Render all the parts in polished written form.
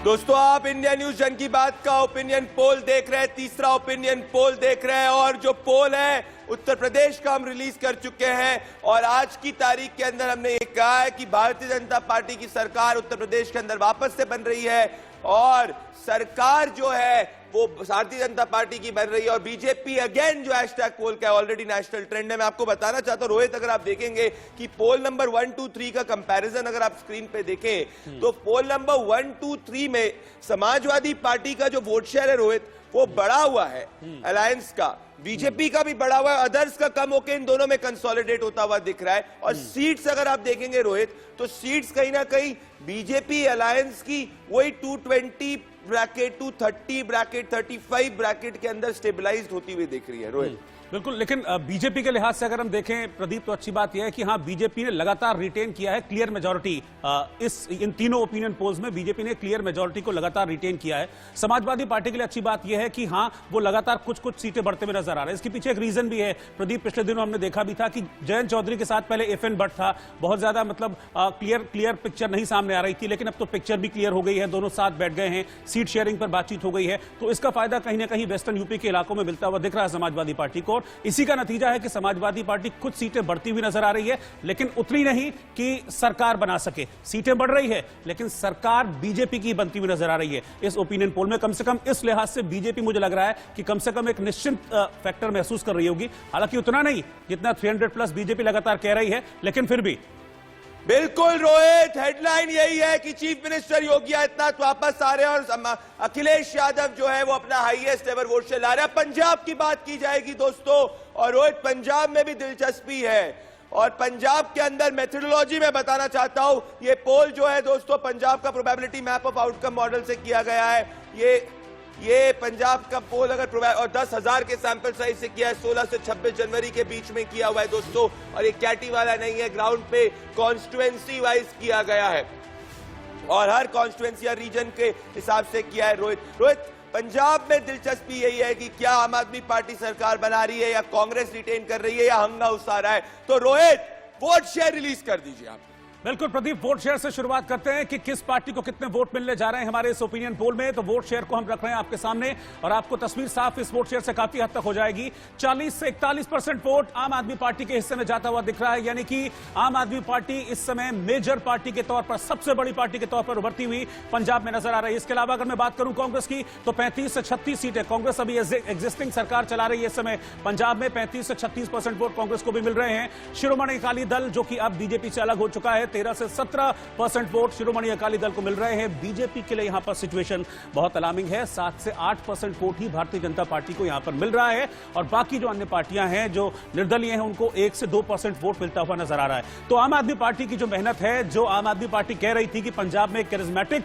दोस्तों, आप India news जन की बात का ओपिनियन पोल देख रहे हैं, तीसरा ओपिनियन पोल देख रहे हैं। और जो पोल है उत्तर प्रदेश का हम रिलीज कर चुके हैं और आज की तारीख के अंदर हमने ये कहा है कि भारतीय जनता पार्टी की सरकार उत्तर प्रदेश के अंदर वापस से बन रही है और सरकार जो है वो भारतीय जनता पार्टी की बन रही है और बीजेपी अगेन जो हैशटैग पोल का ऑलरेडी नेशनल ट्रेंड है। मैं आपको बताना चाहता हूं रोहित, अगर आप देखेंगे कि पोल नंबर 1, 2, 3 का कंपैरिजन अगर आप स्क्रीन पे देखें तो पोल नंबर 1, 2, 3 में समाजवादी पार्टी का जो वोट शेयर है रोहित वो बढ़ा हुआ है अलायंस का, बीजेपी का भी बढ़ा हुआ है, अदर्स का कम होकर इन दोनों में कंसोलिडेट होता हुआ दिख रहा है। और सीट्स अगर आप देखेंगे रोहित तो सीट्स कहीं ना कहीं बीजेपी अलायंस की वही 220 ब्रैकेट, 230 ब्रैकेट, 35 ब्रैकेट के अंदर स्टेबलाइज्ड होती हुई दिख रही है रोहित। बिल्कुल, लेकिन बीजेपी के लिहाज से अगर हम देखें प्रदीप तो अच्छी बात यह है कि हाँ, बीजेपी ने लगातार रिटेन किया है क्लियर मेजॉरिटी। इन तीनों ओपिनियन पोल्स में बीजेपी ने क्लियर मेजॉरिटी को लगातार रिटेन किया है। समाजवादी पार्टी के लिए अच्छी बात यह है कि हाँ, वो लगातार कुछ कुछ सीटें बढ़ते हुए नजर आ रहे हैं। इसके पीछे एक रीजन भी है प्रदीप, पिछले दिनों हमने देखा भी था कि जयंत चौधरी के साथ पहले FN भट्ट था, बहुत ज्यादा मतलब क्लियर पिक्चर नहीं सामने आ रही थी, लेकिन अब तो पिक्चर भी क्लियर हो गई है, दोनों साथ बैठ गए हैं, सीट शेयरिंग पर बातचीत हो गई है। तो इसका फायदा कहीं ना कहीं वेस्टर्न यूपी के इलाकों में मिलता हुआ दिख रहा है समाजवादी पार्टी को। इसी का नतीजा है कि समाजवादी पार्टी कुछ सीटें बढ़ती हुई नजर आ रही है, लेकिन उतनी नहीं कि सरकार बना सके। सीटें बढ़ रही है लेकिन सरकार बीजेपी की बनती हुई नजर आ रही है इस ओपिनियन पोल में। कम से कम इस लिहाज से बीजेपी मुझे लग रहा है कि कम से कम एक निश्चित फैक्टर महसूस कर रही होगी, हालांकि उतना नहीं जितना 300+ बीजेपी लगातार कह रही है, लेकिन फिर भी। बिल्कुल रोहित, हेडलाइन यही है कि चीफ मिनिस्टर योगी आदित्यनाथ वापस आ रहे हैं और अखिलेश यादव जो है वो अपना हाईएस्ट एवर वोट शेयर ला रहे हैं। पंजाब की बात की जाएगी दोस्तों, और रोहित पंजाब में भी दिलचस्पी है और पंजाब के अंदर मेथोडोलॉजी में बताना चाहता हूं। ये पोल जो है दोस्तों पंजाब का probability map of outcome model से किया गया है। ये पंजाब का पोल अगर और 10,000 के सैंपल साइज से किया है, 16 से 26 जनवरी के बीच में किया हुआ है दोस्तों। और ये कैटी वाला नहीं है, ग्राउंड पे कॉन्स्टिट्यूएंसी वाइज किया गया है और हर कॉन्स्टिट्यूएंसी या रीजन के हिसाब से किया है रोहित। पंजाब में दिलचस्पी यही है कि क्या आम आदमी पार्टी सरकार बना रही है या कांग्रेस रिटेन कर रही है या हंगा उसा रहा है। तो रोहित वोट शेयर रिलीज कर दीजिए आप। बिल्कुल प्रदीप, वोट शेयर से शुरुआत करते हैं कि किस पार्टी को कितने वोट मिलने जा रहे हैं हमारे इस ओपिनियन पोल में। तो वोट शेयर को हम रख रहे हैं आपके सामने और आपको तस्वीर साफ इस वोट शेयर से काफी हद तक हो जाएगी। 40 से 41% वोट आम आदमी पार्टी के हिस्से में जाता हुआ दिख रहा है, यानी कि आम आदमी पार्टी इस समय मेजर पार्टी के तौर पर, सबसे बड़ी पार्टी के तौर पर उभरती हुई पंजाब में नजर आ रही है। इसके अलावा अगर मैं बात करूं कांग्रेस की तो 35 से 36 सीटें, कांग्रेस अभी एग्जिस्टिंग सरकार चला रही है इस समय पंजाब में, 35 से 36% वोट कांग्रेस को भी मिल रहे हैं। शिरोमणि अकाली दल जो कि अब बीजेपी से अलग हो चुका है, 13 से 17% वोट शिरोमणि अकाली दल को मिल रहे हैं। बीजेपी के लिए यहां पर सिचुएशन बहुत अलार्मिंग है, 7 से 8% वोट ही भारतीय जनता पार्टी को यहां पर मिल रहा है और बाकी जो अन्य पार्टियां हैं जो निर्दलीय हैं उनको 1 से 2% वोट मिलता हुआ नजर आ रहा है। तो आम आदमी पार्टी की जो मेहनत है, जो आम आदमी पार्टी कह रही थी कि पंजाब में कैरिज्मेटिक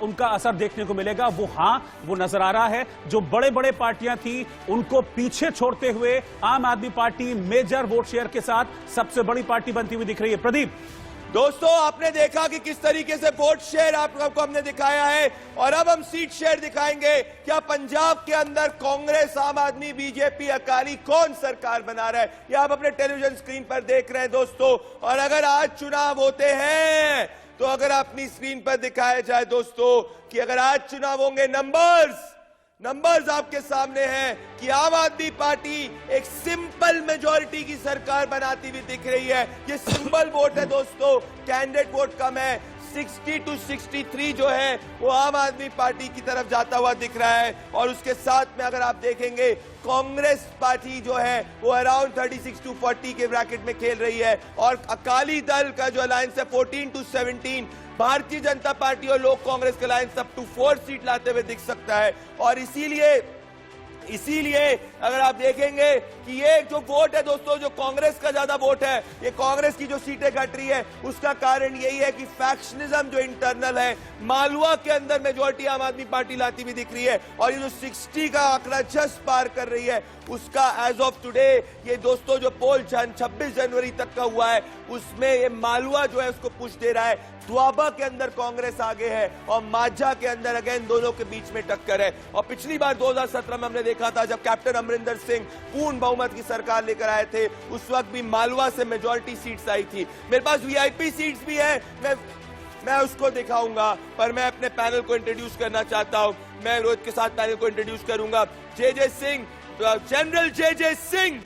उनका असर देखने को मिलेगा, वो नजर आ रहा है। जो बड़े बड़े पार्टियां थी उनको पीछे छोड़ते हुए आम आदमी पार्टी मेजर वोट शेयर के साथ सबसे बड़ी पार्टी बनती हुई दिख रही है। प्रदीप दोस्तों, आपने देखा कि किस तरीके से वोट शेयर आपको हमने दिखाया है और अब हम सीट शेयर दिखाएंगे। क्या पंजाब के अंदर कांग्रेस, आम आदमी, बीजेपी, अकाली कौन सरकार बना रहा है, यह आप अपने टेलीविजन स्क्रीन पर देख रहे हैं दोस्तों। और अगर आज चुनाव होते हैं तो अगर अपनी स्क्रीन पर दिखाया जाए दोस्तों कि अगर आज चुनाव होंगे, नंबर्स आपके सामने हैं कि आम आदमी पार्टी एक सिंपल मेजॉरिटी की सरकार बनाती हुई दिख रही है। ये सिंपल वोट है दोस्तों, कैंडिडेट वोट कम है, 60 to 63 जो है वो आम आदमी पार्टी की तरफ जाता हुआ दिख रहा है। और उसके साथ में अगर आप देखेंगे कांग्रेस पार्टी जो है वो अराउंड 36 to 40 के ब्रैकेट में खेल रही है और अकाली दल का जो अलायंस है 14 to 17, भारतीय जनता पार्टी और लोक कांग्रेस का अलायंस अप टू 4 सीट लाते हुए दिख सकता है। और इसीलिए अगर आप देखेंगे कि ये जो वोट है दोस्तों, जो कांग्रेस का ज्यादा वोट है, ये कांग्रेस की जो सीटें घट रही है उसका कारण यही है कि फैक्शनिज्म जो इंटरनल है, मालवा के अंदर मेजॉरिटी आम आदमी पार्टी लाती हुई दिख रही है और ये जो 60 का आंकड़ा जस्ट पार कर रही है उसका एज ऑफ टुडे ये दोस्तों जो पोल 26 जनवरी तक का हुआ है उसमें ये मालवा जो है उसको पुश दे रहा है। द्वाबा के अंदर कांग्रेस आगे है और माझा के अंदर अगेन दोनों के बीच में टक्कर है। और पिछली बार 2017 में हमने देखा था जब कैप्टन अमरिंदर सिंह पूर्ण बहुमत की सरकार लेकर आए थे, उस वक्त भी मालवा से मेजॉरिटी सीट्स आई थी। मेरे पास वीआईपी सीट्स भी है, मैं मैं उसको दिखाऊंगा। पर मैं अपने पैनल को इंट्रोड्यूस करना चाहता हूं। मैं रोहित के साथ पैनल को इंट्रोड्यूस करूंगा। जे सिंह, जनरल जे सिंह,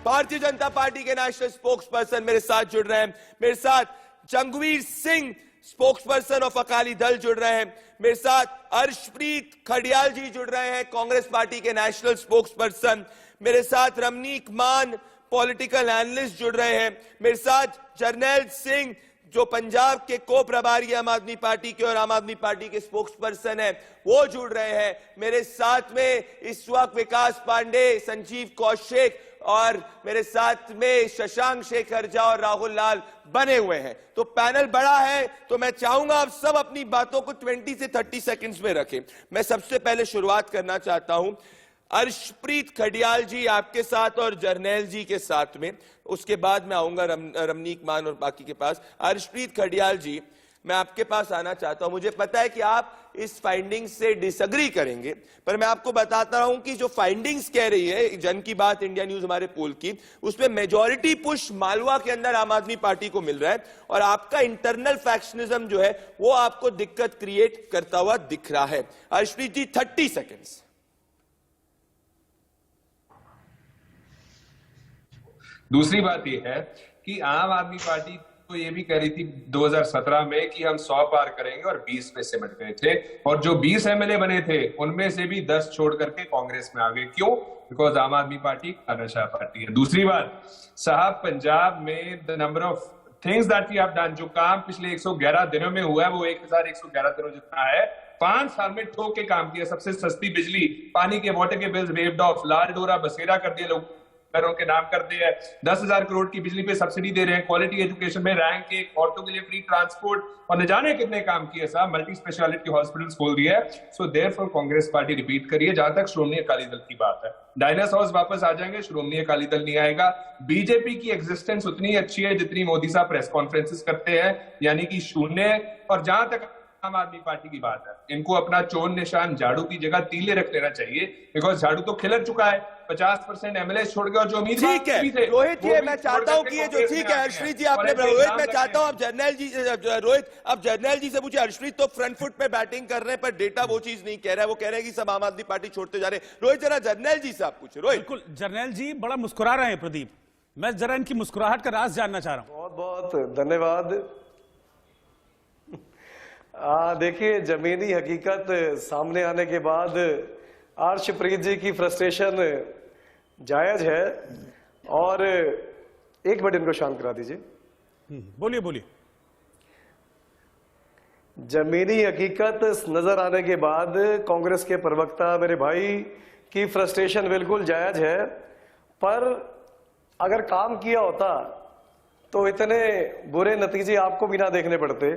भारतीय जनता पार्टी के नेशनल स्पोक्स पर्सन मेरे साथ जुड़ रहे हैं। मेरे साथ Jangveer Singh, spokes person of Akali Dal, जुड़ रहे हैं। मेरे साथ अर्शप्रीत खडियाल जी जुड़ रहे हैं, कांग्रेस पार्टी के नेशनल स्पोक्स पर्सन। मेरे साथ रमनीक मान, पॉलिटिकल एनालिस्ट, जुड़ रहे हैं। मेरे साथ जरनैल सिंह, जो पंजाब के को प्रभारी आम आदमी पार्टी के और आम आदमी पार्टी के स्पोक्स पर्सन है, वो जुड़ रहे हैं। मेरे साथ में इस वक्त विकास पांडे, संजीव कौशिक और मेरे साथ में शशांक शेखर झा और राहुल लाल बने हुए हैं। तो पैनल बड़ा है, तो मैं चाहूंगा आप सब अपनी बातों को 20 से 30 सेकंड्स में रखें। मैं सबसे पहले शुरुआत करना चाहता हूं अर्शप्रीत खडियाल जी आपके साथ और जरनैल जी के साथ में, उसके बाद मैं आऊंगा रमनीक मान और बाकी के पास। अर्शप्रीत खडियाल जी, मैं आपके पास आना चाहता हूं। मुझे पता है कि आप इस फाइंडिंग से डिसएग्री करेंगे, पर मैं आपको बताता हूं कि जो फाइंडिंग्स कह रही है जन की बात इंडिया न्यूज हमारे पोल की, उसमें मेजॉरिटी पुश मालवा के अंदर आम आदमी पार्टी को मिल रहा है और आपका इंटरनल फैक्शनिज्म जो है वो आपको दिक्कत क्रिएट करता हुआ दिख रहा है। अर्शप्रीत जी, 30 सेकेंड्स। दूसरी बात यह है कि आम आदमी पार्टी तो ये भी कह रही थी 2017 में कि हम 100 पार करेंगे और 20 पे सिमट गए थे, और जो 20 एमएलए बने थे उनमें से भी 10 छोड़ करके कांग्रेस में आ गए। क्यों? बिकॉज आम आदमी पार्टी नशा पार्टी है। दूसरी बात साहब, पंजाब में the number of things that we have done, जो काम पिछले 111 दिनों में हुआ है वो 1111 दिनों जितना है। 5 साल में ठोक के काम किया। सबसे सस्ती बिजली, पानी के, वाटर के बिल्स वेव्ड ऑफ, लाल डोरा बसेरा कर दिए लोग घरों के नाम कर दिया है। 10,000 करोड़ की बिजली पे सब्सिडी दे रहे हैं। क्वालिटी एजुकेशन में रैंक 1, ऑटो के लिए फ्री ट्रांसपोर्ट, और न जाने कितने काम किए साहब। मल्टी स्पेशलिटी हॉस्पिटल्स खोल दिए है। So therefore Congress party repeat करिए। जहां तक श्रोमणी अकाली दल की बात है, डायनासोर्स वापस आ जाएंगे, श्रोमणी अकाली दल नहीं आएगा। बीजेपी की एग्जिस्टेंस उतनी अच्छी है जितनी मोदी साहब प्रेस कॉन्फ्रेंसेस करते हैं, यानी कि शून्य। और जहां तक आम आदमी पार्टी की बात है, इनको अपना चोन निशान झाड़ू की जगह तीले रख लेना चाहिए, बिकॉज झाड़ू तो खिलर चुका है। 50% एमएलए छोड़ गया, जो उम्मीद ठीक है रोहित, ये मैं चाहता हूं कि ये जो ठीक है अर्शप्रीत जी आपने, रोहित मैं चाहता हूं आप जरनैल जी, रोहित आप जरनैल जी से पूछिए। अर्शप्रीत तो फ्रंट फुट पे बैटिंग कर रहे हैं, पर डेटा वो चीज नहीं कह रहा है। वो कह रहे हैं कि सब आम आदमी पार्टी छोड़ते जा रहे हैं। रोहित जरा जरनैल जी से आप पूछे। रोहित। बिल्कुल, जरनैल जी बड़ा मुस्कुरा रहे हैं प्रदीप, मैं जरा इनकी मुस्कुराहट का राज जानना चाह रहा हूं। बहुत बहुत धन्यवाद। देखिए, जमीनी हकीकत सामने आने के बाद अर्शप्रीत जी की फ्रस्ट्रेशन जायज है, और एक मिनट इनको शांत करा दीजिए। बोलिए बोलिए। जमीनी हकीकत नजर आने के बाद कांग्रेस के प्रवक्ता मेरे भाई की फ्रस्ट्रेशन बिल्कुल जायज है, पर अगर काम किया होता तो इतने बुरे नतीजे आपको भी ना देखने पड़ते।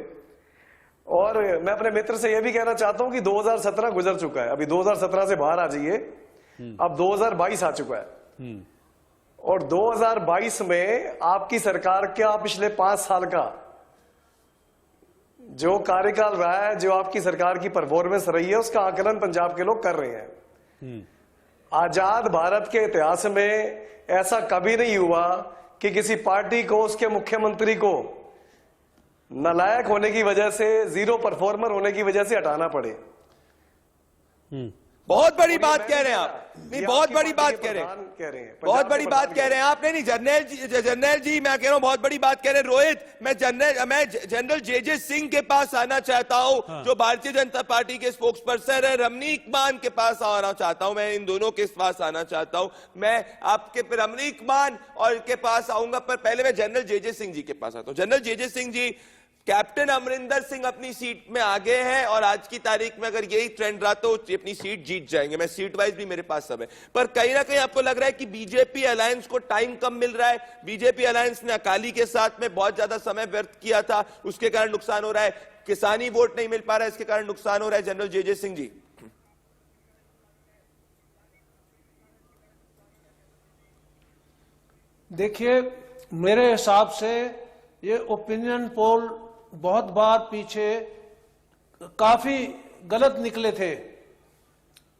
और मैं अपने मित्र से यह भी कहना चाहता हूं कि 2017 गुजर चुका है, अभी 2017 से बाहर आ जाइए, अब 2022 आ चुका है। और 2022 में आपकी सरकार क्या पिछले 5 साल का जो कार्यकाल रहा है, जो आपकी सरकार की परफॉर्मेंस रही है, उसका आकलन पंजाब के लोग कर रहे हैं। आजाद भारत के इतिहास में ऐसा कभी नहीं हुआ कि किसी पार्टी को, उसके मुख्यमंत्री को नालायक होने की वजह से, जीरो परफॉर्मर होने की वजह से हटाना पड़े। बहुत बड़ी बात कह रहे हैं आप, नहीं बहुत बड़ी बात कह रहे हैं, बहुत बड़ी बात कह रहे हैं आप। नहीं जरनैल जी मैं कह रहा हूं बहुत बड़ी बात कह रहे हैं। रोहित, मैं जनरल जे सिंह के पास आना चाहता हूं, जो भारतीय जनता पार्टी के स्पोक्स पर्सन है। रमनीक मान के पास आना चाहता हूं, मैं इन दोनों के पास आना चाहता हूं। मैं आपके रमनीक मान और के पास आऊंगा, पर पहले मैं जनरल जे सिंह जी के पास आता हूं। जनरल जे सिंह जी, कैप्टन अमरिंदर सिंह अपनी सीट में आगे हैं और आज की तारीख में अगर यही ट्रेंड रहा तो अपनी सीट जीत जाएंगे। मैं सीट वाइज भी मेरे पास सब है, पर कहीं ना कहीं आपको लग रहा है कि बीजेपी अलायंस को टाइम कम मिल रहा है। बीजेपी अलायंस ने अकाली के साथ में बहुत ज्यादा समय व्यर्थ किया था, उसके कारण नुकसान हो रहा है। किसानी वोट नहीं मिल पा रहा है, इसके कारण नुकसान हो रहा है। जनरल जे सिंह जी। देखिए, मेरे हिसाब से ये ओपिनियन पोल बहुत बार पीछे काफी गलत निकले थे।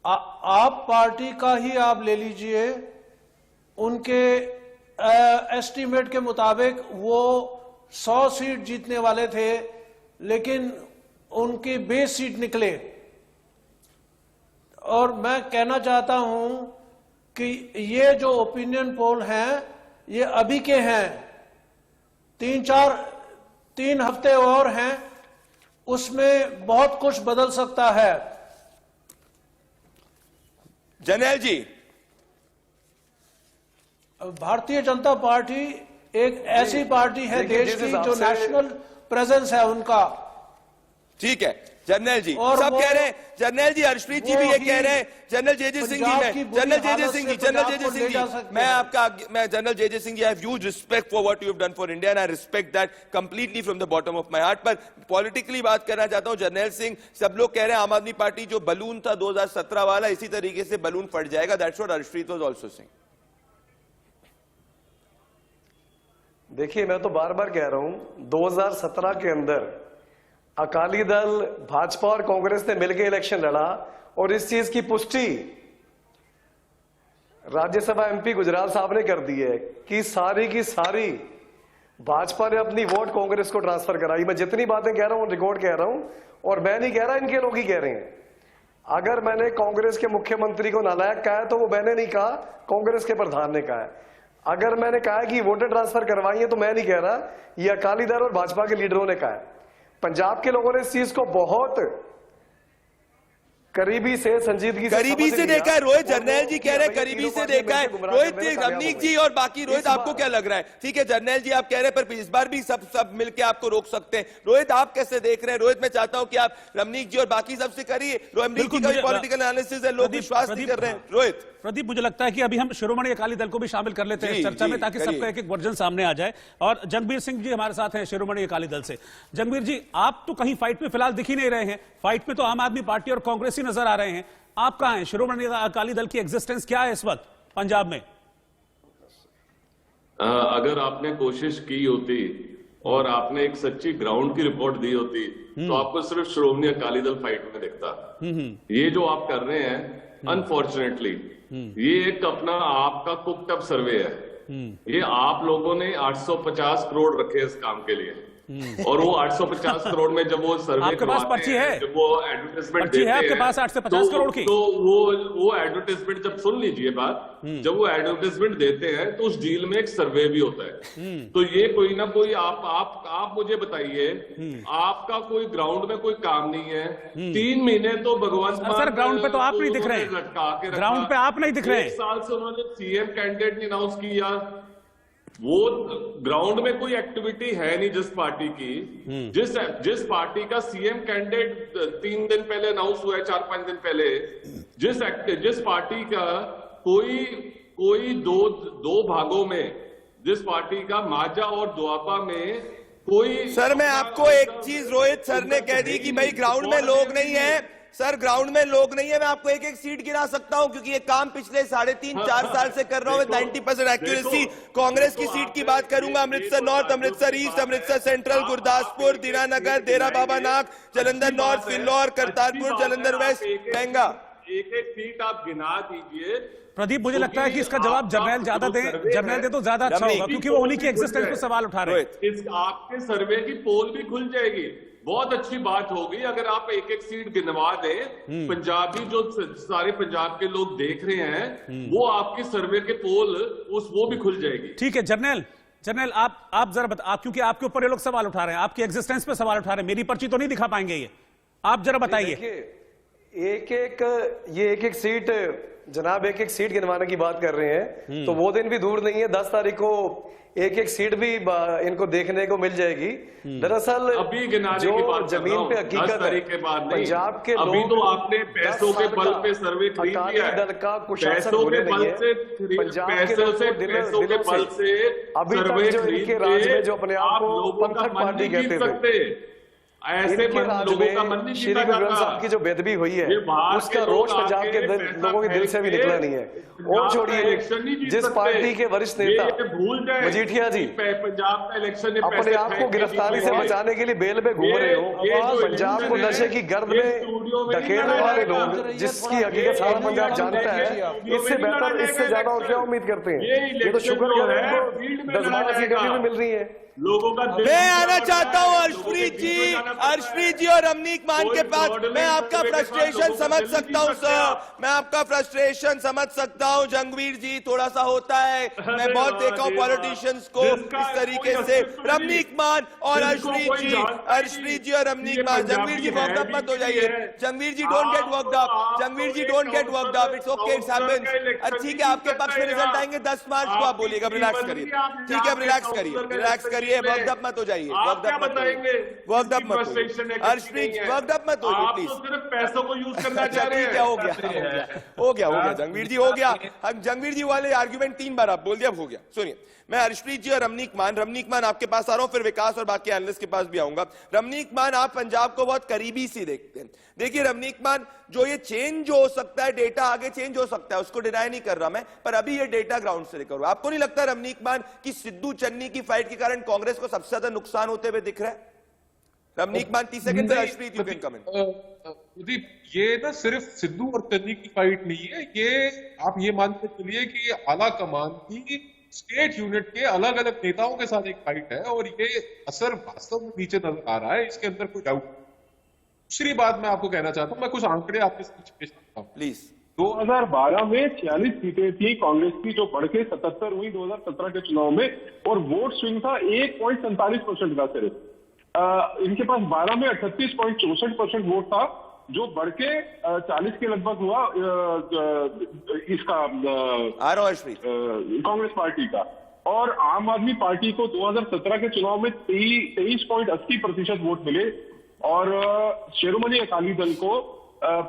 आप पार्टी का ही आप ले लीजिए, उनके एस्टीमेट के मुताबिक वो 100 सीट जीतने वाले थे, लेकिन उनकी 20 सीट निकले। और मैं कहना चाहता हूं कि ये जो ओपिनियन पोल हैं ये अभी के हैं, 3 हफ्ते और हैं, उसमें बहुत कुछ बदल सकता है। जरनैल जी, भारतीय जनता पार्टी एक ऐसी पार्टी है देखिए, देश जिस की हिसाब जो से- नेशनल प्रेजेंस है उनका। ठीक है जरनैल जी, और सब वो- कह रहे हैं, जरनैल जी हर्षप्रीत जी भी ये वो कह रहे हैं, ही जनरल जे.जे. सिंह जी, पंजाब मैं की बुरी जनरल जे.जे. हालत सिंह से जी, जनरल पंजाब जे.जे. को सिंह ले जी, जा सकते मैं हैं। आपका, मैं general J J. Singh ji, I have huge respect for what you have done for India and I respect that completely from the bottom of my heart. पर पॉलिटिकली बात करना चाहता हूं जरनैल सिंह, सब लोग कह रहे हैं आम आदमी पार्टी जो बलून था 2017 वाला, इसी तरीके से बलून फट जाएगा। That's what Harshpreet was also saying. देखिए, मैं तो बार बार कह रहा हूं, 2017 के अंदर अकाली दल, भाजपा और कांग्रेस ने मिलकर इलेक्शन लड़ा और इस चीज की पुष्टि राज्यसभा एमपी गुजराल साहब ने कर दी है कि सारी की सारी भाजपा ने अपनी वोट कांग्रेस को ट्रांसफर कराई। मैं जितनी बातें कह रहा हूं रिकॉर्ड कह रहा हूं, और मैं नहीं कह रहा, इनके लोग ही कह रहे हैं। अगर मैंने कांग्रेस के मुख्यमंत्री को नालायक कहा है तो वो मैंने नहीं कहा, कांग्रेस के प्रधान ने कहा है। अगर मैंने कहा कि वोटर ट्रांसफर करवाई है तो मैं नहीं कह रहा, ये अकाली दल और भाजपा के लीडरों ने कहा है। पंजाब के लोगों ने इस चीज को बहुत करीबी से, संजीदगी से करीबी समझ से लिया। देखा है, रोहित और जरनैल जी कह रहे हैं भैया करीबी तीनों से पार्टियां देखा है। मिलकर गुमराह रोहित करने में रमनीक कामयाब जी हो और बाकी रोहित, इस आपको बार- क्या लग रहा है? ठीक है जरनैल जी, आप कह रहे हैं पर इस बार भी सब मिलकर आपको रोक सकते हैं। रोहित, आप कैसे देख रहे हैं? रोहित, मैं चाहता हूं कि आप रमनीक जी और बाकी सबसे करिए। रमनीक जी बिल्कुल, का भी मुझे- पॉलिटिकल एनालिसिस है, लोग प्रदीप- विश्वास नहीं कर रहे हैं। रोहित, प्रदीप, मुझे लगता है कि अभी हम शिरोमणि अकाली दल को भी शामिल कर लेते हैं जी, इस चर्चा जी, में, ताकि करिए। सबका एक एक वर्जन सामने आ जाए। और जंगबीर सिंह जी हमारे साथ हैं शिरोमणि अकाली दल से। जंगबीर जी, आप तो कहीं फाइट में फिलहाल दिख ही नहीं रहे हैं। फाइट में तो आम आदमी पार्टी और कांग्रेस ही नजर आ रहे हैं। आप कहां हैं? शिरोमणि अकाली दल की एग्जिस्टेंस क्या है इस वक्त पंजाब में? अगर आपने कोशिश की होती और आपने एक सच्ची ग्राउंड की रिपोर्ट दी होती तो आपको सिर्फ श्रोमणी अकाली दल फाइट में दिखता। ये जो आप कर रहे हैं, अनफॉर्चुनेटली ये एक अपना आपका कुक्ड अप सर्वे है। ये आप लोगों ने 850 करोड़ रखे इस काम के लिए, और वो 850 करोड़ में जब वो सर्वे आपके पास पर्ची है? जब वो एडवर्टाइजमेंट पर्ची है आपके पास 850 करोड़ की? तो वो एडवर्टाइजमेंट, जब सुन लीजिए बात, जब वो एडवर्टाइजमेंट देते हैं तो उस डील में एक सर्वे भी होता है। तो ये कोई ना कोई आप मुझे बताइए, आपका कोई ग्राउंड में कोई काम नहीं है। 3 महीने तो भगवंत मान सर, ग्राउंड पे तो आप नहीं दिख रहे हैं। लटका के रखा। ग्राउंड पे आप नहीं दिख रहे हैं। 1 साल से उन्होंने सीएम कैंडिडेट नहीं अनाउंस किया। वो ग्राउंड में कोई एक्टिविटी है नहीं जिस पार्टी की, जिस पार्टी का सीएम कैंडिडेट 3 दिन पहले अनाउंस हुआ है, 4-5 दिन पहले, जिस पार्टी का कोई दो भागों में, जिस पार्टी का माजा और दुआबा में कोई। सर मैं आपको एक चीज, रोहित सर ने कह दी कि भाई ग्राउंड में लोग नहीं है। सर ग्राउंड में लोग नहीं है, मैं आपको एक एक सीट गिना सकता हूं, क्योंकि ये काम पिछले 3.5-4 साल से कर रहा हूं। 90% एक्यूरेसी। कांग्रेस की सीट की बात करूंगा, Amritsar north, Amritsar east, Amritsar central, Gurdaspur, Dinanagar, देरा बाबा नानक, जलंधर नॉर्थ, फिल्लौर, करतारपुर, जलंधर वेस्ट, बेंगा। एक सीट आप गिना दीजिए। प्रदीप, मुझे लगता है कि इसका जवाब जर्नैल ज्यादा दें, जर्नैल दे तो ज्यादा अच्छा होगा, क्योंकि वो उन्हीं की एग्जिस्टेंस पे सवाल उठा रहे हैं। इस आपके सर्वे की पोल भी खुल जाएगी। बहुत अच्छी बात होगी अगर आप एक एक सीट गिनवा दें। पंजाबी जो सारे पंजाब के लोग देख रहे हैं, वो आपकी सर्वे के पोल वो भी खुल जाएगी। ठीक है जर्नैल, आप जरा बता, क्योंकि आपके ऊपर ये लोग सवाल उठा रहे हैं, आपकी एग्जिस्टेंस पे सवाल उठा रहे हैं। मेरी पर्ची तो नहीं दिखा पाएंगे ये, आप जरा बताइए। देखिए, एक एक सीट जनाब, एक एक सीट गिनवाने की बात कर रहे हैं, तो वो दिन भी दूर नहीं है। 10 तारीख को एक एक सीट भी इनको देखने को मिल जाएगी। दरअसल अभी गिनाने जो की बात जमीन पे हकीकत है, के बाद नहीं, पंजाब के अभी लोग तो आपने पैसों के बल पे सर्वे खरीद लिया है। दल का कुशासन पैसों के बुरे बल नहीं है। से पंजाब के पैसों लोग से तो पैसों के दिलों बल से अभी तक सर्वे जो खरीद इनके राज के में जो अपने आप को लोगों का पंथक मन पार्टी नहीं जीत कहते थे, सकते। ऐसे इनके राज लोगों का मन में नहीं श्री जीता गुरु ग्रंथ जाता। साहब की जो बेदबी हुई है, ये बाहर उसका के रोष लोग पंजाब के आके पैसा लोगों के दिल से भी फेंक निकला के नहीं है। पंजाब और का छोड़िए, इलेक्शन नहीं जीत जिस सकते। पार्टी के वरिष्ठ नेता ये भूल जाए मजीठिया जी पंजाब का इलेक्शन में अपने पैसे आप को फेंक के गिरफ्तारी से जीते। बचाने के लिए बेल पे घूम रहे हो, ये जो पंजाब को इलेक्शन है, नशे की गर्द ये में स्टूडियो में नहीं धकेलने लड़ा वाले जाएगा। लोग, जिसकी हकीकत सारा पंजाब जानता है, इससे बेहतर, इससे ज्यादा और क्या उम्मीद करते हैं? ये तो शुक्र है 10-12 सीटें भी मिल रही है। लोगों का मैं आना चाहता हूं हर्षप्रीत जी, अर्शप्रीत जी और रमनीक मान के पास मैं आपका फ्रस्ट्रेशन समझ सकता हूं सर, मैं आपका फ्रस्ट्रेशन समझ सकता हूं जंगवीर जी, थोड़ा सा होता है, मैं बहुत देखा हूं पॉलिटिशियंस को इस तरीके से। रमनीक मान और अर्शप्रीत जी और रमनीक मान, जंगवीर जी वर्कड अप मत हो जाइए, Jangveer ji don't get worked up, Jangveer ji don't get worked up, it's okay, it's happens. ठीक है, आपके पक्ष में रिजल्ट आएंगे 10 मार्च को, आप बोलिएगा, रिलैक्स करिए, ठीक है, रिलैक्स करिए, रिलैक्स करिए, वर्कड अप मत हो जाइए, वर्कड अप मत होइए, वर्कड अप मत होइए, अर्शप्रीत वर्कड अप मत होइए प्लीज। सिर्फ पैसों को यूज करना चाह रहे हैं। ठीक है, हो गया जंगवीर जी, हो गया। हम जंगवीर जी वाले आर्गुमेंट 3 बार आप बोल दिया, अब हो गया। सुनिए, मैं अर्शप्रीत जी और रमनीक मान आपके पास आ रहा हूं, फिर विकास और बाकी एनालिस्ट के पास भी आऊंगा। रमनीक मान, आप पंजाब को बहुत करीबी से देखते हैं। देखिए रमनीक मान, जो ये चेंज हो सकता है, डेटा आगे चेंज हो सकता है, उसको डिनाई नहीं कर रहा मैं, पर अभी ये डेटा ग्राउंड से रिकवर हुआ। आपको नहीं लगता रमनीक मान कि सिद्धू चन्नी की फाइट के कारण कांग्रेस को सबसे ज्यादा नुकसान होते हुए दिख रहा है? रमनीक मान 30 second, Arshpreet you can comment. Pradeep, ये ना सिर्फ सिद्धू और चन्नी की फाइट नहीं है, ये आप ये मानते चलिए कि आला कमान की स्टेट यूनिट के अलग अलग नेताओं के साथ एक फाइट है, और ये असर वास्तव में नीचे नजर आ रहा है, इसके अंदर कोई डाउट। दूसरी बात मैं आपको कहना चाहता हूं, मैं कुछ आंकड़े आपके साथ पेश करता हूं प्लीज। 2012 में 46 सीटें थी कांग्रेस की, जो बढ़ के 77 हुई 2017 के चुनाव में, और वोट स्विंग था 1.47% का सिर्फ। इनके पास 12 में 38.64% वोट था, जो बढ़ के 40 के लगभग हुआ इसका कांग्रेस पार्टी का। और आम आदमी पार्टी को 2017 के चुनाव में 23.80% वोट मिले, और शिरोमणि अकाली दल को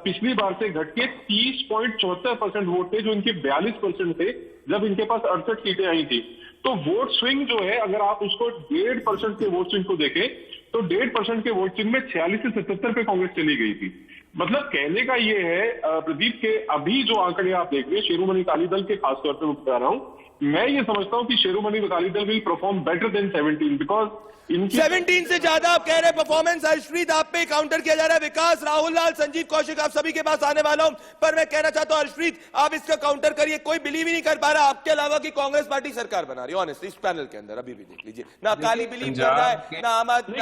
पिछली बार से घट के 30.74% वोट थे, जो इनके 42% थे जब इनके पास 68 सीटें आई थी। तो वोट स्विंग जो है, अगर आप उसको 1.5% के वोट स्विंग को देखें, तो 1.5% के वोट स्विंग में 46 से 77 पे कांग्रेस चली गई थी। मतलब कहने का ये है प्रदीप के अभी जो आंकड़े आप देख रहे हैं शिरोमणि अकाली दल के, खासतौर पर मैं बता रहा हूं, मैं ये समझता हूं कि Shiromani Akali Dal will perform better than 17, because 17 से ज्यादा आप कह रहे हैं परफॉर्मेंस। अर्शप्रीत, आप पे काउंटर किया जा रहा है। विकास, राहुल लाल, संजीव कौशिक, आप सभी के पास आने वाला हूं, पर मैं कहना चाहता हूं अर्शप्रीत, आप इसका काउंटर करिए। कोई बिलीव ही नहीं कर पा रहा आपके अलावा कि कांग्रेस पार्टी सरकार बना रही है, ऑनेस्टली इस पैनल के अंदर अभी भी देख लीजिए, ना अकाली बिलीव कर रहा है, ना आम आदमी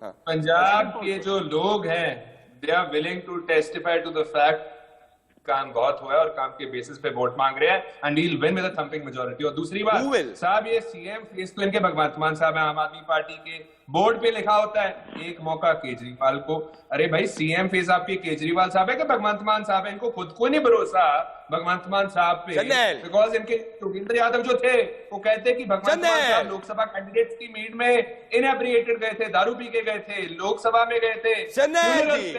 पंजाब के जो लोग हैं, they are willing to testify to the fact काम बहुत हुआ है और काम के बेसिस पे वोट मांग रहे हैं, and he will win with a thumping majority. और दूसरी बात साहब, ये सीएम फेस तो इनके भगवंत मान साहब है, आम आदमी पार्टी के, बोर्ड पे लिखा होता है एक मौका केजरीवाल को। अरे भाई, सीएम फेस आपके केजरीवाल साहब है कि भगवंत मान साहब है? इनको खुद को नहीं भरोसा भगवंत मान साहब पे, बिकॉज इनके योगेंद्र यादव जो थे वो कहते कि भगवंत मान साहब लोकसभा कैंडिडेट्स की मीट में इनएब्रिएटेड गए थे, दारू पी के गए थे, लोकसभा में गए थे,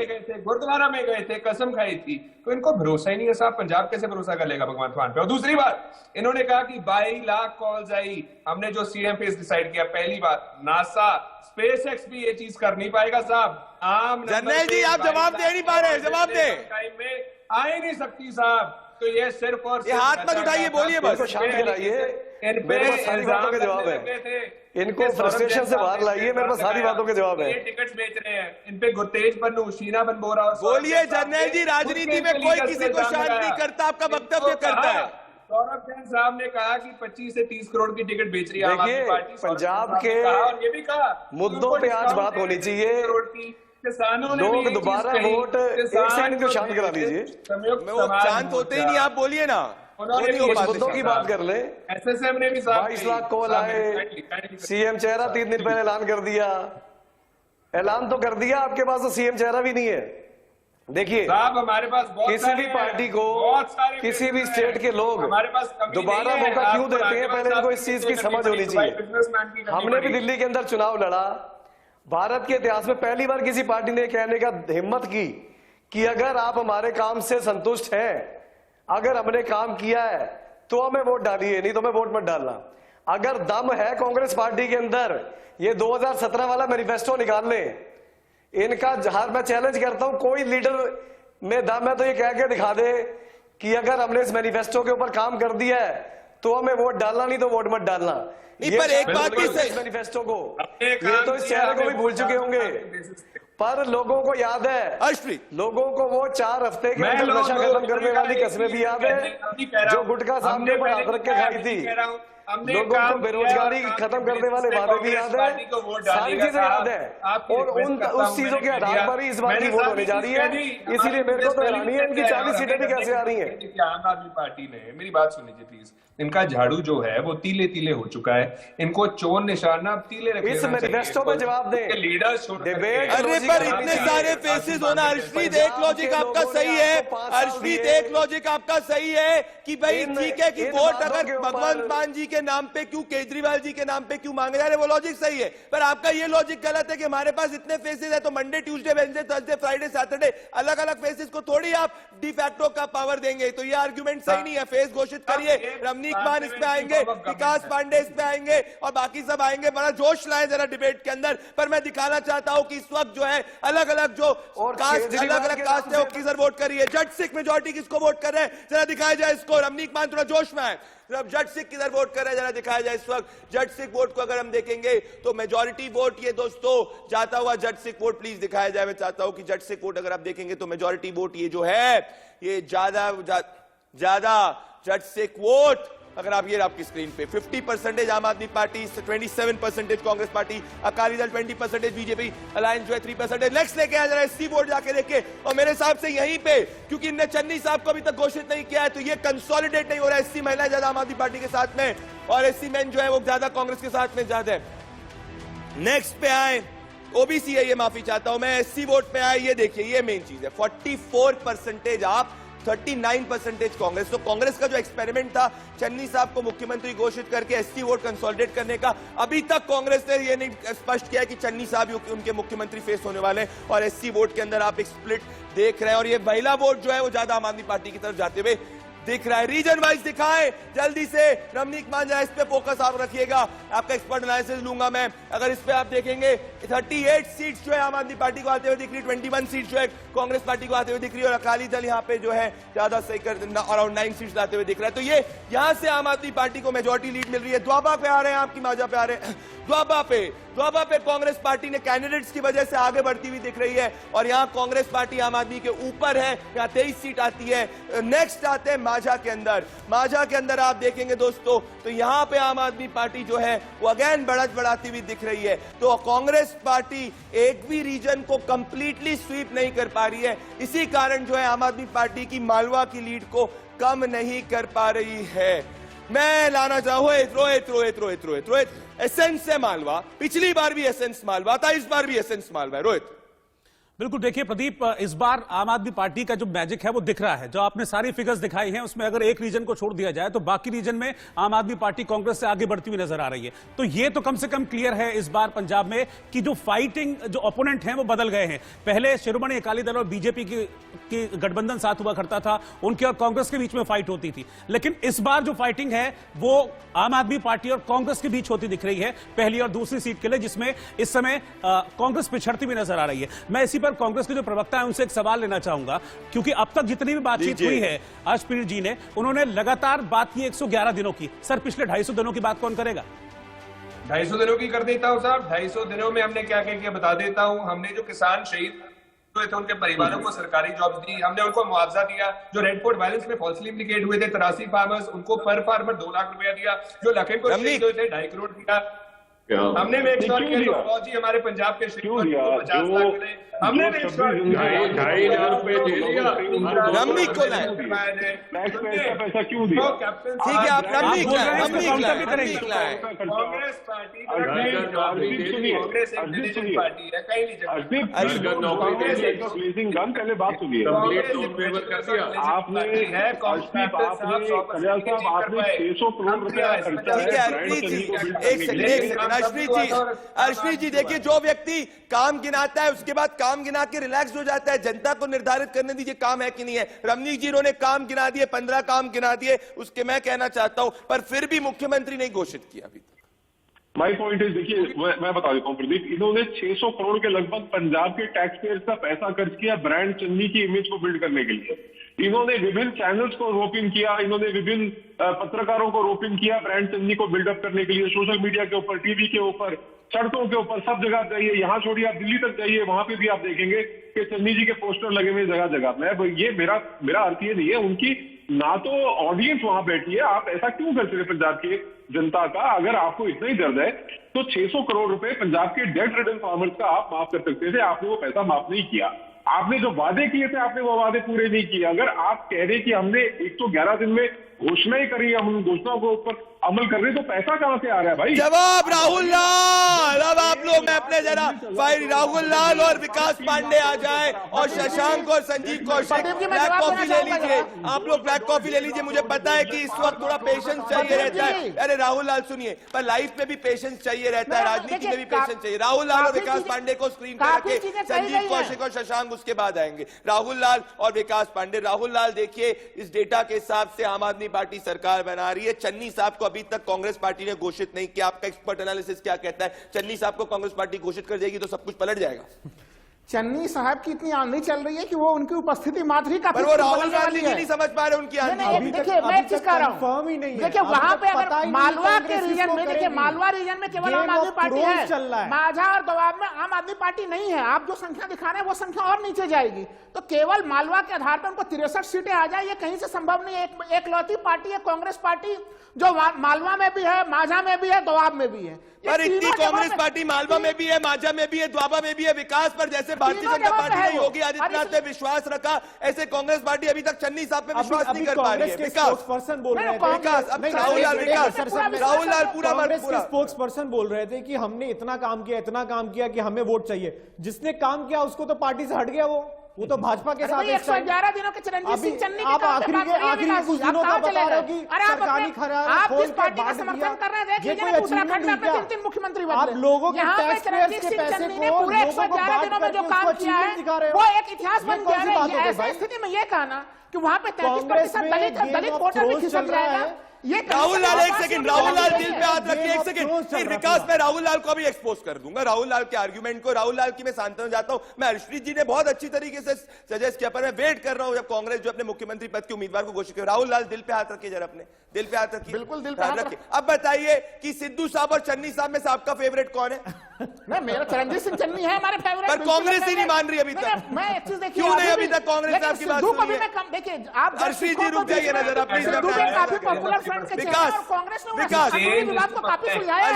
गए थे, गुरुद्वारा में गए थे, कसम खाई थी। तो इनको भरोसा ही नहीं है साहब, पंजाब कैसे भरोसा कर लेगा भगवंत मान पे? और दूसरी बात, इन्होंने कहा कि 22 लाख कॉल्स आई, हमने जो सीएम फेस डिसाइड किया। पहली बात, नासा स्पेसएक्स भी ये चीज कर नहीं पाएगा साहब। आम जनरल जी, आप जवाब दे नहीं पा रहे, जवाब दे। टाइम में आ ही नहीं सकती साहब, तो ये सिर्फ और ये हाथ मत उठाइए, बोलिए बस, शांत कराइए। मेरे पास सारी बातों के जवाब है, इनको फ्रस्ट्रेशन से बाहर लाइए, मेरे पास सारी बातों के जवाब है। टिकट्स बेच रहे हैं, इन पे गुरतेज बन्नू, शीना बनबोरा और बोलिए जनरल जी, राजनीति में कोई किसी को शांत नहीं करता, आपका वक्तव्य करता है। सौरभ जैन साहब ने कहा कि 25 से 30 करोड़ की टिकट बेच रही है आम आदमी पार्टी। पंजाब के और ये भी कहा मुद्दों पे आज बात होनी चाहिए, किसानों ने लोग दोबारा वोट, एक सेकंड को शांत करा दीजिए। शांत होते ही नहीं, आप बोलिए ना, मुद्दों की बात कर ले। एसएसएम ने भी 22 लाख कॉल आए, सीएम चेहरा 3 दिन पहले ऐलान कर दिया, ऐलान तो कर दिया, आपके पास तो सीएम चेहरा भी नहीं है। देखिए साहब, हमारे पास किसी भी पार्टी को, किसी भी स्टेट के लोग दोबारा मौका क्यों देते हैं, पहले इनको इस चीज की समझ होनी चाहिए। हमने भी दिल्ली के अंदर चुनाव लड़ा, भारत के इतिहास में पहली बार किसी पार्टी ने कहने का हिम्मत की कि अगर आप हमारे काम से संतुष्ट हैं, अगर हमने काम किया है तो हमें वोट डालिए, नहीं तो हमें वोट मत डालना। अगर दम है कांग्रेस पार्टी के अंदर, ये 2017 वाला मैनिफेस्टो निकाल लें, इनका जहां मैं चैलेंज करता हूं, कोई लीडर में दम है तो ये कह के दिखा दे कि अगर हमने इस मैनिफेस्टो के ऊपर काम कर दिया है तो हमें वोट डालना, नहीं तो वोट मत डालना। नहीं, पर एक बात भी सही, मैनिफेस्टो को ये तो इस चेहरे को भी भूल चुके होंगे, पर लोगों को याद है, अर्शप्रीत, लोगों को वो 4 हफ्ते के अंदर नशा खत्म करने वाली कस्में भी याद है, जो गुटखा सामने पर हाथ रख के खाई थी। हमने लोगों काम को किया, बेरोजगारी काम खत्म के करने वाले बेसिस पे वादे भी कांग्रेस याद पार्टी को है, वोट सारी डालिएगा चीजें याद है, साहब। आपकी और रिक्वेस्ट उन करता उस हूं, चीजों के मैंने कह आधार दिया। पर ही इस बार की मैंने वोट सारी होने जा रही चीज है, कह दी। इसीलिए मेरे को तो हमारी हैरानी है इनकी रिक्वेस्ट 40 सीटें भी कैसे आ रही हैं। कि आम आदमी पार्टी ने, मेरी बात सुन लीजिए प्लीज, इनका झाड़ू जो है वो तीले तीले हो चुका है, इनको चोर निशाना अब तीले रख इस लेना मैनिफेस्टो चाहिए। पे जवाब दें। लीडर्स छोड़ करके। डिबेट अरे लॉजिक पर आना इतने चाहिए। सारे फेसेस होना, अर्शदीप एक लॉजिक आपका सही है, अर्शदीप एक लॉजिक आपका सही है कि भाई ठीक है कि वोट अगर भगवंत मान जी के नाम पे क्यों, केजरीवाल जी के नाम पे क्यों मांगे जा रहे, वो लॉजिक सही है। पर आपका ये लॉजिक गलत है कि हमारे पास इतने फेसेस है तो Monday Tuesday Wednesday Thursday Friday Saturday अलग अलग फेसेस को थोड़ी आप डिफैक्टो का पावर देंगे। तो ये आर्ग्यूमेंट सही नहीं है। फेस घोषित करिए, रमनीक मान इसमें आएंगे, विकास पांडे इसमें आएंगे और बाकी सब आएंगे। बड़ा जोश लाए जरा डिबेट के अंदर। पर मैं दिखाना चाहता हूं कि इस वक्त जो है अलग अलग जो कास्ट, अलग अलग कास्ट है वो किधर वोट करिए। जट सिख मेजॉरिटी किसको वोट कर रहे हैं जरा दिखाया जाए इसको। रमनीक मान थोड़ा जोश में आए। अब जट सिख किधर वोट कर रहे हैं जरा दिखाया जाए इस वक्त। जट सिख वोट को अगर हम देखेंगे तो मेजॉरिटी वोट ये दोस्तों जाता हुआ जट सिख वोट प्लीज दिखाया जाए। मैं चाहता हूं कि जट सिख वोट अगर आप देखेंगे तो मेजॉरिटी वोट ये जो है ये ज्यादा जट सिख वोट अगर आप ये आपकी स्क्रीन पे 50% आम आदमी party, 27% Congress party, Akali Dal 20%, BJP alliance जो है 3%। नेक्स्ट लेके आ जा रहा है एससी वोट जाके देखे और मेरे हिसाब से यहीं पे क्योंकि इनने चन्नी साहब को अभी तक घोषित नहीं किया है तो ये कंसोलिडेट नहीं हो रहा है। एससी महिलाएं ज्यादा आम आदमी पार्टी के साथ में और एससी मेन जो है वो ज्यादा कांग्रेस के साथ में ज्यादा है। नेक्स्ट पे आए ओबीसी है, ये माफी चाहता हूं मैं। एससी वोट पे आए, ये देखिए ये मेन चीज है 44% आप, 39% कांग्रेस। तो कांग्रेस का जो एक्सपेरिमेंट था चन्नी साहब को मुख्यमंत्री घोषित करके एससी वोट कंसोलिडेट करने का, अभी तक कांग्रेस ने यह नहीं स्पष्ट किया कि चन्नी साहब ही उनके मुख्यमंत्री फेस होने वाले हैं। और एससी वोट के अंदर आप एक स्प्लिट देख रहे हैं और ये महिला वोट जो है वो ज्यादा आम आदमी पार्टी की तरफ जाते हुए दिख रहा है। रीजन वाइज दिखाएं जल्दी से। रमनीक मान जाए इस पे फोकस आप रखिएगा, आपका एक्सपर्ट एनालिसिस लूंगा मैं। अगर इस पे आप देखेंगे 38 सीट्स जो है आम आदमी पार्टी को आते हुए दिख रही, 21 सीट्स जो है कांग्रेस पार्टी को आते हुए दिख रही है और अकाली दल यहाँ पे जो है ज्यादा सही कर अराउंड 9 सीट्स लाते हुए दिख रहा है। तो ये यहां से आम आदमी पार्टी को मेजोरिटी लीड मिल रही है। द्वाबा पे आ रहे हैं, आपकी माजा पे आ रहे हैं। द्वाबा पे कांग्रेस पार्टी ने कैंडिडेट्स की वजह से आगे बढ़ती हुई दिख रही है और यहां कांग्रेस पार्टी आम आदमी के ऊपर है, यहां 23 सीट आती है। नेक्स्ट आते हैं माझा के अंदर। माझा के अंदर आप देखेंगे दोस्तों तो यहां पे आम आदमी पार्टी जो है वो अगेन बढ़त बढ़ाती हुई दिख रही है। तो कांग्रेस पार्टी एक भी रीजन को कंप्लीटली स्वीप नहीं कर पा रही है। इसी कारण जो है आम आदमी पार्टी की मालवा की लीड को कम नहीं कर पा रही है। मैं लाना चाहूं रोहित एसेंस है मालवा, पिछली बार भी एसेंस मालवा था, इस बार भी एसेंस मालवा है। रोहित बिल्कुल, देखिए प्रदीप, इस बार आम आदमी पार्टी का जो मैजिक है वो दिख रहा है। जो आपने सारी फिगर्स दिखाई हैं उसमें अगर एक रीजन को छोड़ दिया जाए तो बाकी रीजन में आम आदमी पार्टी कांग्रेस से आगे बढ़ती हुई नजर आ रही है। तो ये तो कम से कम क्लियर है इस बार पंजाब में कि जो फाइटिंग, जो ओपोनेंट हैं वो बदल गए हैं। पहले शिरोमणि अकाली दल और बीजेपी की गठबंधन साथ हुआ करता था, उनके और कांग्रेस के बीच में फाइट होती थी। लेकिन इस बार जो फाइटिंग है वो आम आदमी पार्टी और कांग्रेस के बीच होती दिख रही है, पहली और दूसरी सीट के लिए, जिसमें इस समय कांग्रेस पिछड़ती हुई नजर आ रही है। मैं इसी पर कांग्रेस के जो प्रवक्ता है उनसे एक सवाल लेना चाहूंगा, क्योंकि अब तक जितनी भी बातचीत हुई है अर्शप्रीत जी ने, उन्होंने लगातार बात की 111 दिनों की। सर पिछले 250 दिनों की बात कौन करेगा? 250 दिनों की कर देता हूं साहब। 250 दिनों में हमने क्या क्या किया बता देता हूं। हमने जो किसान शहीद हुए थे उनके परिवारों को सरकारी जॉब्स दी, हमने उनको मुआवजा दिया। जो रेड फोर्ट वायलेंस में फॉल्सली इंप्लीकेट हुए थे 83 फार्मर्स, उनको पर फार्मर 2 लाख रुपया दिया। जो लखनपुर शहीद हुए थे 2.5 करोड़ दिया। हमने मेक श्योर किया जो फौजी हमारे पंजाब के शहीद 50 लाख मिले। हमने मेक श्योर 2,500 रुपए दे दिया। रमनीक को लाए, टैक्स पैसा क्यों दिया? ठीक है आप रमनीक लाए। कांग्रेस पार्टी पहले बात सुनिए। आपने 600 करोड़ रुपया खर्चा है। अर्शप्रीत जी देखिए, जो व्यक्ति काम गिनाता है उसके बाद काम गिना के रिलैक्स हो जाता है। जनता को निर्धारित करने दीजिए काम है कि नहीं है। रमनीक जी इन्होंने काम गिना दिए, 15 काम गिना दिए, उसके मैं कहना चाहता हूं, पर फिर भी मुख्यमंत्री नहीं घोषित किया अभी तक। माई पॉइंट इज, देखिए मैं बता देता हूँ प्रदीप, इन्होंने 600 करोड़ के लगभग पंजाब के टैक्स पेयर्स का पैसा खर्च किया ब्रांड चन्नी की इमेज को बिल्ड करने के लिए। इन्होंने विभिन्न चैनल्स को रोप इन किया, इन्होंने विभिन्न पत्रकारों को रोप इन किया ब्रांड चन्नी को बिल्डअप करने के लिए, सोशल मीडिया के ऊपर, टीवी के ऊपर। सड़कों के ऊपर सब जगह जाइए, यहाँ छोड़िए आप दिल्ली तक जाइए, वहां पे भी आप देखेंगे कि चन्नी जी के पोस्टर लगे हुए जगह जगह। मैं ये मेरा अर्थ ये नहीं है, उनकी ना तो ऑडियंस वहां बैठी है, आप ऐसा क्यों करते थे पंजाब की जनता का? अगर आपको इतना ही दर्द है तो 600 करोड़ रुपए पंजाब के डेट रिडन फार्मर्स का आप माफ कर सकते थे, आपने वो पैसा माफ नहीं किया। आपने जो वादे किए थे आपने वो वादे पूरे नहीं किए। अगर आप कह रहे कि हमने 111 दिन में घोषणाएं करी, हम उन घोषणाओं के ऊपर अमल कर रहे हैं, तो पैसा कहां से आ रहा है भाई? जवाब राहुल लाल। अब आप लोग मैं अपने जरा भाई राहुल लाल और विकास पांडे आ जाए और शशांक और संजीव कौशिक ब्लैक कॉफी ले लीजिए। आप लोग ब्लैक कॉफी ले लीजिए। मुझे पता है कि इस वक्त थोड़ा पेशेंस चाहिए रहता है। अरे राहुल लाल सुनिए, पर लाइफ में भी पेशेंस चाहिए रहता है, राजनीति में भी पेशेंस चाहिए। राहुल लाल और विकास पांडे को स्क्रीन पर रखे, संजीव कौशिक और शशांक उसके बाद आएंगे। राहुल लाल और विकास पांडे। राहुल लाल देखिए, इस डेटा के हिसाब से आम आदमी पार्टी सरकार बना रही है। चन्नी साहब को अभी तक कांग्रेस पार्टी ने घोषित नहीं किया। आपका एक्सपर्ट एनालिसिस क्या कहता है? चन्नी साहब को कांग्रेस पार्टी घोषित कर देगी तो सब कुछ पलट जाएगा। चन्नी साहब की इतनी आंधी चल रही है कि वो उनकी उपस्थिति मात्र ही काफी, पर वो राहुल गांधी जी नहीं समझ पा रहे उनकी आंधी। देखिए मैं एक चीज कह रहा हूँ, देखिए वहां पे अगर मालवा के रीजन में, देखिए मालवा रीजन में केवल आम आदमी पार्टी है, माझा और दोआब में आम आदमी पार्टी नहीं है। आप जो संख्या दिखा रहे हैं वो संख्या और नीचे जाएगी। तो केवल मालवा के आधार पर उनको 63 सीटें आ जाए, ये कहीं से संभव नहीं है। एक लौती पार्टी है कांग्रेस पार्टी, जो मालवा में भी है, माझा में भी है, दोआब में भी है। पर इतनी कांग्रेस पार्टी मालवा में भी है, माझा में भी है, द्वाबा में भी है। विकास पर जैसे भारतीय जनता पार्टी ने योगी आदित्यनाथ पे विश्वास रखा, ऐसे कांग्रेस पार्टी अभी तक चन्नी साहब पे विश्वास नहीं कर पा रही है। विकास पर्सन बोल रहे थे, विकास अब राहुल लाल, विकास राहुल लाल पूरा स्पोक्स पर्सन बोल रहे थे कि हमने इतना काम किया कि हमें वोट चाहिए। जिसने काम किया उसको तो पार्टी से हट गया, वो तो भाजपा के साथ 111 दिनों के चरणजीत सिंह चन्नी आप आखिरी कुछ दिनों का बता रहे हो कि सरकारी खराब आप जिस पार्टी का समर्थन कर रहे हैं, देख लीजिए उत्तराखंड में 3 मुख्यमंत्री बदले। आप लोगों के यहाँ पे चरणजीत सिंह चन्नी ने पूरे 111 दिनों में जो काम किया है वो एक इतिहास बन गया है। ऐसी स्थिति में ये कहना कि वहाँ पे 33% दलित वोटर भी खिसक जाएगा, ये राहुल लाल एक सेकंड, राहुल लाल दिल पे हाथ रखिए एक सेकंड। फिर विकास में राहुल लाल को भी एक्सपोज कर दूंगा, राहुल लाल के आर्गुमेंट को। राहुल लाल की मैं सांत्वना जाता हूं। मैं हर्षप्रीत जी ने बहुत अच्छी तरीके से सजेस्ट किया, पर मैं वेट कर रहा हूं जब कांग्रेस जो अपने मुख्यमंत्री पद के उम्मीदवार को घोषित करे। राहुल लाल दिल पे हाथ रखिए जरा, अपने दिल पे हाथ रखिए, बिल्कुल दिल पे हाथ रखिए। अब बताइए कि सिद्धू साहब और चन्नी साहब में से आपका फेवरेट कौन है? नहीं, मेरा चरणजीत सिंह चन्नी है हमारे फेवरेट। पर कांग्रेस ही नहीं मान रही अभी तक। मैं एक चीज देखिए, क्यों नहीं अभी तक कांग्रेस आपकी बात सुन रही है? देखिए आप हर्षप्रीत जी रुक जाइए ना जरा प्लीज। काफी पॉपुलर फ्रंट के विकास, कांग्रेस ने विकास विवाद को काफी सुलझाया है।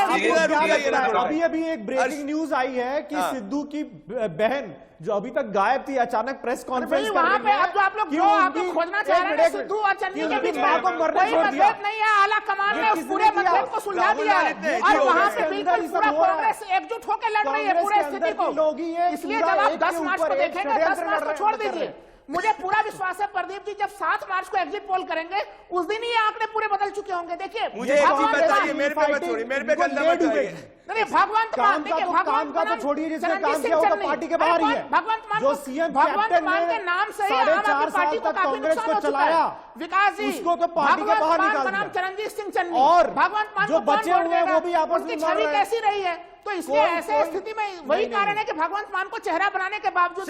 अभी एक ब्रेकिंग न्यूज आई है कि सिद्धू की बहन जो अभी तक गायब थी अचानक प्रेस कॉन्फ्रेंस वहां पे अब जो आप लोग खोजना चाह रहे हैं सिद्धू और चन्नी के बीच में कोई मतभेद नहीं है। आला कमान ने उस पूरे मतभेद को सुलझा दिया है और वहां पे बिल्कुल पूरा कांग्रेस एकजुट होकर लड़ रही है पूरे स्थिति को। इसलिए जब आप 10 मार्च को देखेंगे, 10 मार्च को छोड़ दीजिए, मुझे पूरा विश्वास है प्रदीप जी जब 7 मार्च को एग्जिट पोल करेंगे उस दिन ये आंकड़े पूरे बदल चुके होंगे। देखिए मुझे एक चीज बताइए, मेरे पे मत छोड़िए, मेरे पे गंदा मत बताइए। नहीं भगवंत मान, देखिए काम का तो छोड़िए, जिसने काम किया वो तो पार्टी के बाहर ही है। भगवंत मान जो सीएम भगवंत मान के नाम से ही आम आदमी पार्टी को काफी नुकसान हो चुका है। विकास जी उसको तो पार्टी के बाहर निकाल दिया। चरणजीत सिंह चन्नी और भगवंत मान जो बचे हुए हैं वो भी आपस में छवि कैसी रही है? तो इसलिए ऐसे स्थिति में वही कारण है कि भगवंत मान को चेहरा बनाने के बावजूद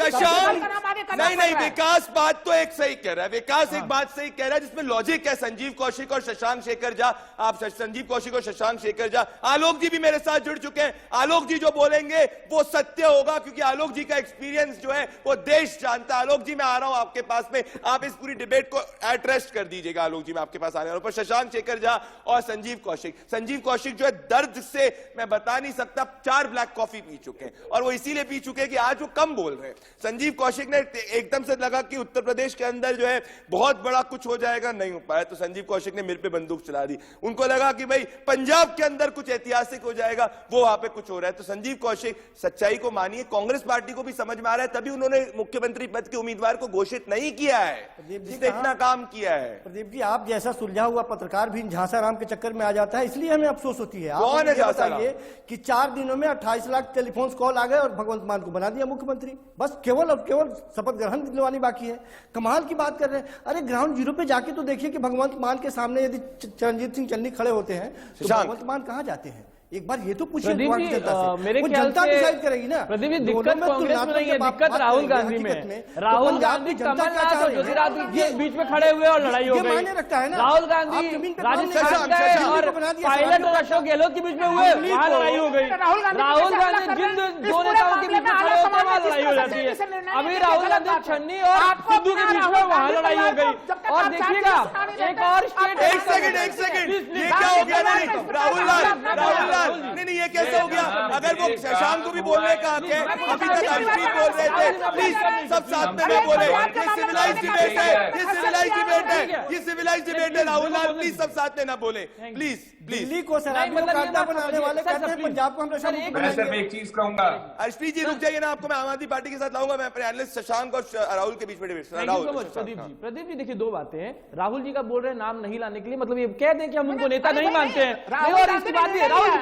नहीं विकास बात तो एक सही कह रहा है। विकास एक बात सही कह रहा है जिसमें लॉजिक है। संजीव कौशिक और शशांक शेखर झा, आप संजीव कौशिक और शशांक शेखर झा, आलोक जी भी मेरे साथ जुड़ चुके हैं। आलोक जी जो बोलेंगे वो सत्य होगा क्योंकि आलोक जी का एक्सपीरियंस जो है वो देश जानता है। आलोक जी मैं आ रहा हूं आपके पास में, आप इस पूरी डिबेट को एड्रेस कर दीजिएगा। आलोक जी मैं आपके पास आने वाला हूं। पर शशांक शेखर झा और संजीव कौशिक जो है दर्द से मैं बता नहीं सकता 4 ब्लैक कॉफी पी चुके हैं और वो इसीलिए पी चुके हैं कि आज वो कम बोल रहे हैं। संजीव कौशिक ने एकदम से लगा कि उत्तर प्रदेश के अंदर जो है बहुत बड़ा कुछ हो जाएगा, नहीं हो पाया, तो संजीव कौशिक ने मेरे पे बंदूक चला दी। उनको लगा कि भाई पंजाब के अंदर कुछ ऐतिहासिक हो जाएगा, वो वहां पे कुछ हो रहा है। तो संजीव कौशिक सच्चाई को मानिए, कांग्रेस पार्टी को भी समझ में आ रहा है, तभी उन्होंने मुख्यमंत्री पद के उम्मीदवार को घोषित नहीं किया है जिसने इतना काम किया है। प्रदीप जी, आप जैसा सुलझा हुआ पत्रकार भी झांसा राम के चक्कर में आ जाता है, इसलिए हमें अफसोस होती है। कौन है झांसा राम? कि 4 दिनों में 28 लाख टेलीफोन कॉल आ गए और भगवंत मान को बना दिया मुख्यमंत्री। बस केवल शपथ ग्रहण दिलवानी बाकी है। कमाल की बात कर रहे हैं। अरे ग्राउंड जीरो पे जाके तो देखिए कि भगवंत मान के सामने यदि चरणजीत सिंह चन्नी खड़े होते हैं तो भगवंत मान कहां जाते हैं? एक बार ये तो पूछिए प्रदीप भारतीय जी, जनता से। मेरे वो ख्याल जनता से डिसाइड करेगी ना। प्रदीप जी, दोनों दिक्कत में कांग्रेस में नहीं है, दिक्कत राहुल गांधी में है। राहुल गांधी कमलनाथ और ज्योतिरादित्य के बीच में खड़े हुए और लड़ाई हो ये गई। मायने रखता है ना। राहुल आप गांधी जमीन पे राजस्थान काम गए नहीं और बना दिया, पायलट और अशोक गहलोत के बीच में हुए, वहां लड़ाई हो गई। राहुल गांधी जिन दो नेताओं के बीच में खड़े होते हैं वहां लड़ाई हो जाती है। अभी राहुल गांधी छन्नी और सिद्धू के बीच में वहां लड़ाई हो गई। और देखिएगा एक और स्टेट, एक सेकंड, ये क्या हो गया? नहीं राहुल लाल, नहीं ये कैसे हो गया? अगर वो शशांक को भी बोलने का हक है, अभी तक हर्षदीप बोल रहे थे, प्लीज सब साथ में नहीं बोले। ये सिविलाइज डिबेट है, ये सिविलाइज डिबेट है। राहुल लाल प्लीज सब साथ में ना बोले, प्लीज। दिल्ली को शराबियों का अड्डा बनाने वाले कहते हैं पंजाब को हम नशा मुक्त मैं सिर्फ बनाएंगे। एक चीज कहूंगा, हर्षदीप जी रुक जाइए ना, आपको मैं आम आदमी पार्टी के साथ लाऊंगा। मैं अपने एनालिस्ट शशांक और राहुल के बीच में डिबेट। प्रदीप जी देखिए, दो बातें हैं। राहुल जी का बोल रहे हैं नाम नहीं लाने के लिए, मतलब ये कह दें कि हम उनको नेता नहीं मानते हैं। और इसकी बात है, राहुल जी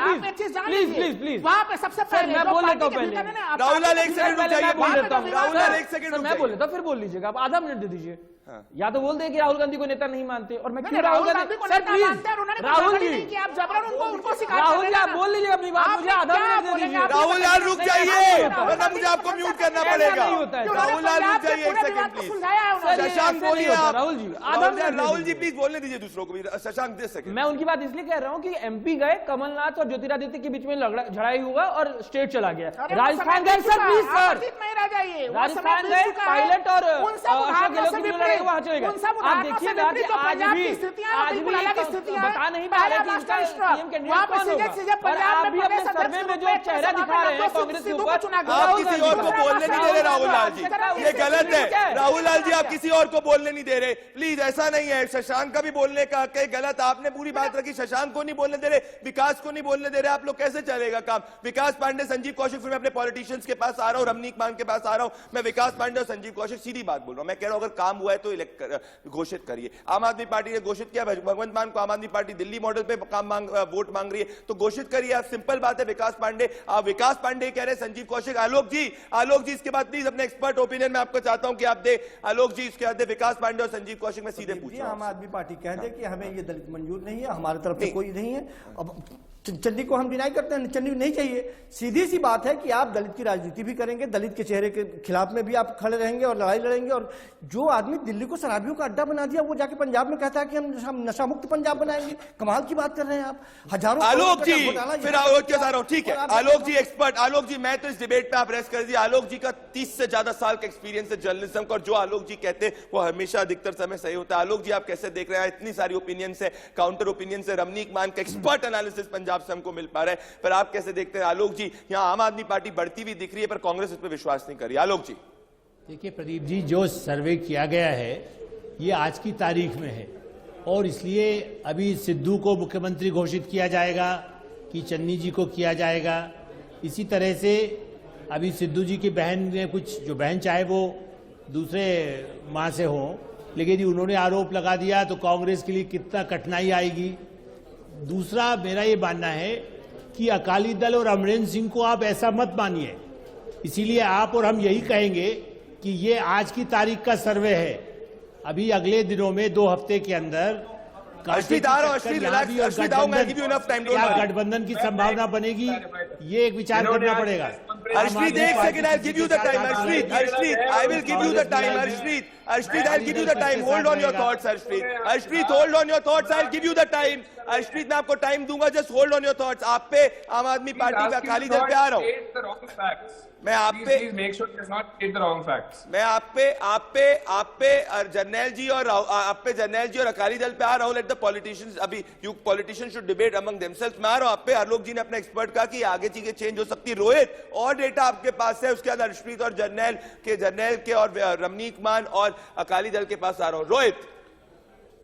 प्लीज वहां पे सबसे पहले मैं बोल लेता हूँ पहले। राहुल लाल एक सेकंड रुक जाइए, बोल लेता हूँ। राहुल लाल एक सेकंड रुक मैं बोल लेता हूँ, फिर बोल लीजिएगा। आप आधा मिनट दे दीजिए। या तो बोल दे कि राहुल गांधी को नेता नहीं मानते, और मैं क्यों राहुल गांधी को नेता मानते हैं। राहुल जी, आप जबरन उनको सिखा राहुल जी आप बोल लीजिए अपनी बात, मुझे आधा मिनट दे दीजिए। राहुल लाल रुक जाइए, वरना मुझे आपको म्यूट करना पड़ेगा। राहुल लाल रुक जाइए एक सेकंड प्लीज। शशांक बोलिए आप। राहुल जी आधा मिनट, राहुल जी प्लीज बोलने दीजिए दूसरों को भी। शशांक दे सके। मैं उनकी बात इसलिए कह रहा हूँ कि एमपी गए, कमलनाथ और ज्योतिरादित्य के बीच में झड़ाई हुआ और स्टेट चला गया। राजस्थान गए सर, प्लीज सर, राजस्थान गए, पायलट और अशोक गहलोत की लड़ाई वहां चले गए। आप देखिएगा कि आज भी बता नहीं पा रहे कि इनका सीएम कैंडिडेट कौन होगा। और आप भी अपने सर्वे में जो चेहरा दिखा रहे हैं कांग्रेस के ऊपर, आप किसी और को बोलने नहीं दे रहे राहुल लाल जी, ये गलत है। राहुल लाल जी आप किसी और को बोलने नहीं दे रहे, प्लीज ऐसा नहीं है। शशांक का भी बोलने का हक है, गलत आपने पूरी बात रखी। शशांक को नहीं बोलने दे रहे, विकास को नहीं बोलने दे रहे। आप लोग कैसे चलेगा काम? विकास पांडे, संजीव कौशिक, फिर मैं अपने पॉलिटिशियंस के पास आ रहा हूं, रमनीक मान के पास आ रहा हूं। मैं विकास पांडे और संजीव कौशिक सीधी बात बोल रहा हूं। मैं कह रहा हूं अगर काम हुआ है तो घोषित करिए। आम आदमी पार्टी ने घोषित किया, भगवंत मान को आम आदमी पार्टी दिल्ली मॉडल पे वोट मांग रही है, तो घोषित करिए आप। सिंपल बात है। विकास पांडे कह रहे हैं, संजीव कौशिक, आलोक जी इसके बाद प्लीज अपने एक्सपर्ट ओपिनियन में आपको चाहता हूं कि आप दे। आलोक जी इसके बाद विकास पांडे और संजीव कौशिक में सीधे पूछ रहा हूं। आम आदमी पार्टी कह दे कि हमें ये दलित मंजूर नहीं है, हमारी तरफ से कोई नहीं है। अब चन्नी को हम डिनाई करते हैं, चन्नी नहीं चाहिए। सीधी सी बात है कि आप दलित की राजनीति भी करेंगे, दलित के चेहरे के खिलाफ में भी आप खड़े रहेंगे और लड़ाई लड़ेंगे। और जो आदमी दिल्ली को शराबियों का अड्डा बना दिया, वो जाके पंजाब में कहता है कि हम नशा मुक्त पंजाब बनाएंगे। कमाल की बात कर रहे हैं आप। हजारों आलोक जी, फिर आलोक के साथ रहा हूं, ठीक है। आलोक जी एक्सपर्ट, आलोक जी मैं तो इस डिबेट पे आप रेस्ट कर दिए। आलोक जी का 30 से ज्यादा साल का एक्सपीरियंस है जर्नलिज्म का, और जो आलोक जी कहते हैं वो हमेशा अधिकतर समय सही होता है। आलोक जी आप कैसे देख रहे हैं? इतनी सारी ओपिनियंस है, काउंटर ओपिनियंस है, रमनीक मान का एक्सपर्ट एनालिसिस पंजाब से हमको मिल पा रहा है, पर आप कैसे देखते हैं? आलोक जी, यहां आम आदमी पार्टी बढ़ती हुई दिख रही है पर कांग्रेस इस पर विश्वास नहीं कर रही। आलोक जी देखिए प्रदीप जी, जो सर्वे किया गया है ये आज की तारीख में है, और इसलिए अभी सिद्धू को मुख्यमंत्री घोषित किया जाएगा कि चन्नी जी को किया जाएगा। इसी तरह से अभी सिद्धू जी की बहन ने कुछ, जो बहन चाहे वो दूसरे माँ से हो, लेकिन उन्होंने आरोप लगा दिया तो कांग्रेस के लिए कितना कठिनाई आएगी। दूसरा मेरा ये मानना है कि अकाली दल और अमरेंद्र सिंह को आप ऐसा मत मानिए। इसीलिए आप और हम यही कहेंगे कि ये आज की तारीख का सर्वे है। अभी अगले दिनों में 2 हफ्ते के अंदर गठबंधन की संभावना बनेगी, ये एक विचार करना पड़ेगा। Harshpreet, एक second, I'll give you the time. Harshpreet, I will give you the time. Harshpreet, I'll give you the time. Hold on your thoughts, Harshpreet, hold on your thoughts. I'll give you the time. Harshpreet, मैं आपको time दूंगा, just hold on your thoughts. आप पे आम आदमी party का अकाली दल पे आ रहा हूँ। मैं आप पे जर्नैल जी और अकाली दल पे आ रहा हूँ। लेट द पॉलिटिशियंस, अभी you politician should debate among themselves. मैं आ रहा हूँ आप पे। आलोक जी ने अपना एक्सपर्ट कहा कि आगे चीजें चेंज हो सकती है। रोहित, और डेटा आपके पास है, उसके बाद हर्षप्रीत और जर्नैल के और रमनीक मान और अकाली दल के पास आ रहा हूँ। रोहित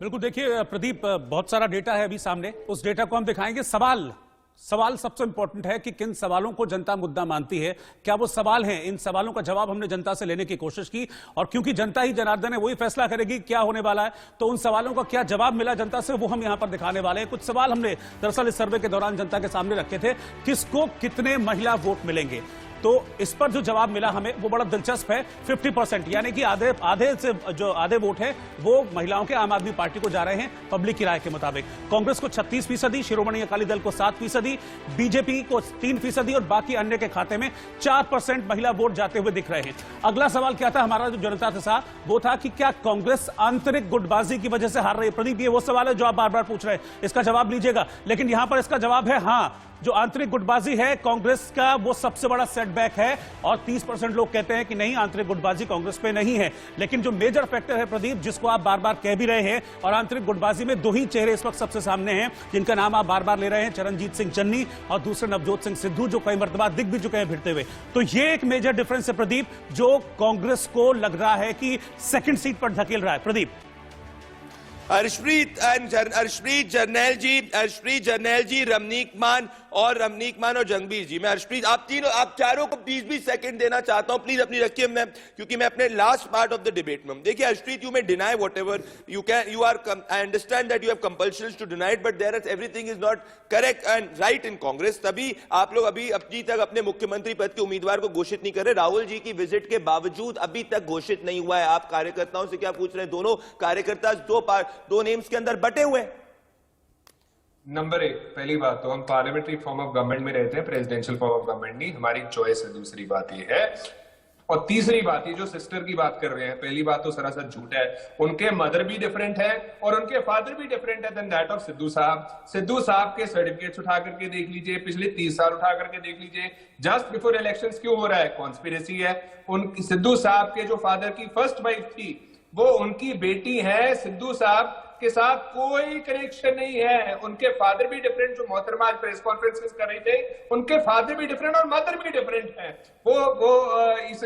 बिल्कुल, देखिए प्रदीप, बहुत सारा डेटा है अभी सामने, उस डेटा को हम दिखाएंगे। सवाल सबसे इंपॉर्टेंट है कि किन सवालों को जनता मुद्दा मानती है, क्या वो सवाल हैं। इन सवालों का जवाब हमने जनता से लेने की कोशिश की, और क्योंकि जनता ही जनार्दन है, वही फैसला करेगी क्या होने वाला है, तो उन सवालों का क्या जवाब मिला जनता से वो हम यहां पर दिखाने वाले हैं। कुछ सवाल हमने दरअसल इस सर्वे के दौरान जनता के सामने रखे थे। किसको कितने महिला वोट मिलेंगे, तो इस पर जो जवाब मिला हमें वो बड़ा दिलचस्प है। 50%, यानी कि आधे वोट है वो महिलाओं के आम आदमी पार्टी को जा रहे हैं पब्लिक की राय के मुताबिक। कांग्रेस को 36%, शिरोमणि अकाली दल को 7%, बीजेपी को 3% और बाकी अन्य के खाते में 4% महिला वोट जाते हुए दिख रहे हैं। अगला सवाल क्या था हमारा जो जनता था वो था कि क्या कांग्रेस आंतरिक गुटबाजी की वजह से हार रही है? प्रदीप, ये वो सवाल है जो आप बार बार पूछ रहे हैं, इसका जवाब लीजिएगा। लेकिन यहां पर इसका जवाब है हां, जो आंतरिक गुटबाजी है कांग्रेस का वो सबसे बड़ा सेटबैक है। और 30% लोग कहते हैं कि नहीं, आंतरिक गुटबाजी कांग्रेस पे नहीं है। लेकिन जो मेजर फैक्टर है प्रदीप, जिसको आप बार बार कह भी रहे हैं, और आंतरिक गुटबाजी में 2 ही चेहरे इस वक्त सबसे सामने हैं जिनका नाम आप बार बार ले रहे हैं, चरणजीत सिंह चन्नी और दूसरे नवजोत सिंह सिद्धू, जो कई मर्तबा दिख भी चुके हैं भिड़ते हुए। तो ये एक मेजर डिफरेंस है प्रदीप, जो कांग्रेस को लग रहा है कि सेकंड सीट पर धकेल रहा है। प्रदीप, हर्षप्रीत जरनैल जी, रमनीक मान और जंगबीर जी। मैं हर्षप्रीत, आप चारों को 20-20 सेकंड देना चाहता हूं, प्लीज अपनी रखिए, मैं क्योंकि मैं अपने last part of the debate में हूं। देखिए Harshpreet, you may deny whatever you can, you are, I understand that you have compulsions to deny it, but there is everything is not correct and right in Congress. तभी आप लोग अभी तक अपने मुख्यमंत्री पद के उम्मीदवार को घोषित नहीं कर रहे। राहुल जी की विजिट के बावजूद अभी तक घोषित नहीं हुआ है। आप कार्यकर्ताओं से क्या पूछ रहे हैं? दोनों कार्यकर्ता दो नेम्स के अंदर बटे हुए हैं। नंबर 1, पहली बात तो हम पार्लियामेंट्री फॉर्म ऑफ गवर्नमेंट में रहते हैं, प्रेसिडेंशियल फॉर्म ऑफ गवर्नमेंट नहीं, हमारी चॉइस है। दूसरी बात ये है, और तीसरी बात, ये जो सिस्टर की बात कर रहे हैं, पहली बात तो सरासर झूठ है। उनके मदर भी डिफरेंट है और उनके फादर भी डिफरेंट है देन दैट ऑफ सिद्धू साहब। सिद्धू साहब के सर्टिफिकेट्स उठा करके देख लीजिए, पिछले 30 साल उठा करके देख लीजिए। जस्ट बिफोर इलेक्शंस क्यों हो रहा है? कॉन्स्पिरेसी है। उनकी सिद्धू साहब के जो फादर की फर्स्ट वाइफ थी वो उनकी बेटी है। सिद्धू साहब के साथ कोई कनेक्शन नहीं है। उनके फादर भी डिफरेंट, जो मोहतरमा आज प्रेस कॉन्फ्रेंस कर रहे थे, उनके फादर भी डिफरेंट और मदर भी डिफरेंट है।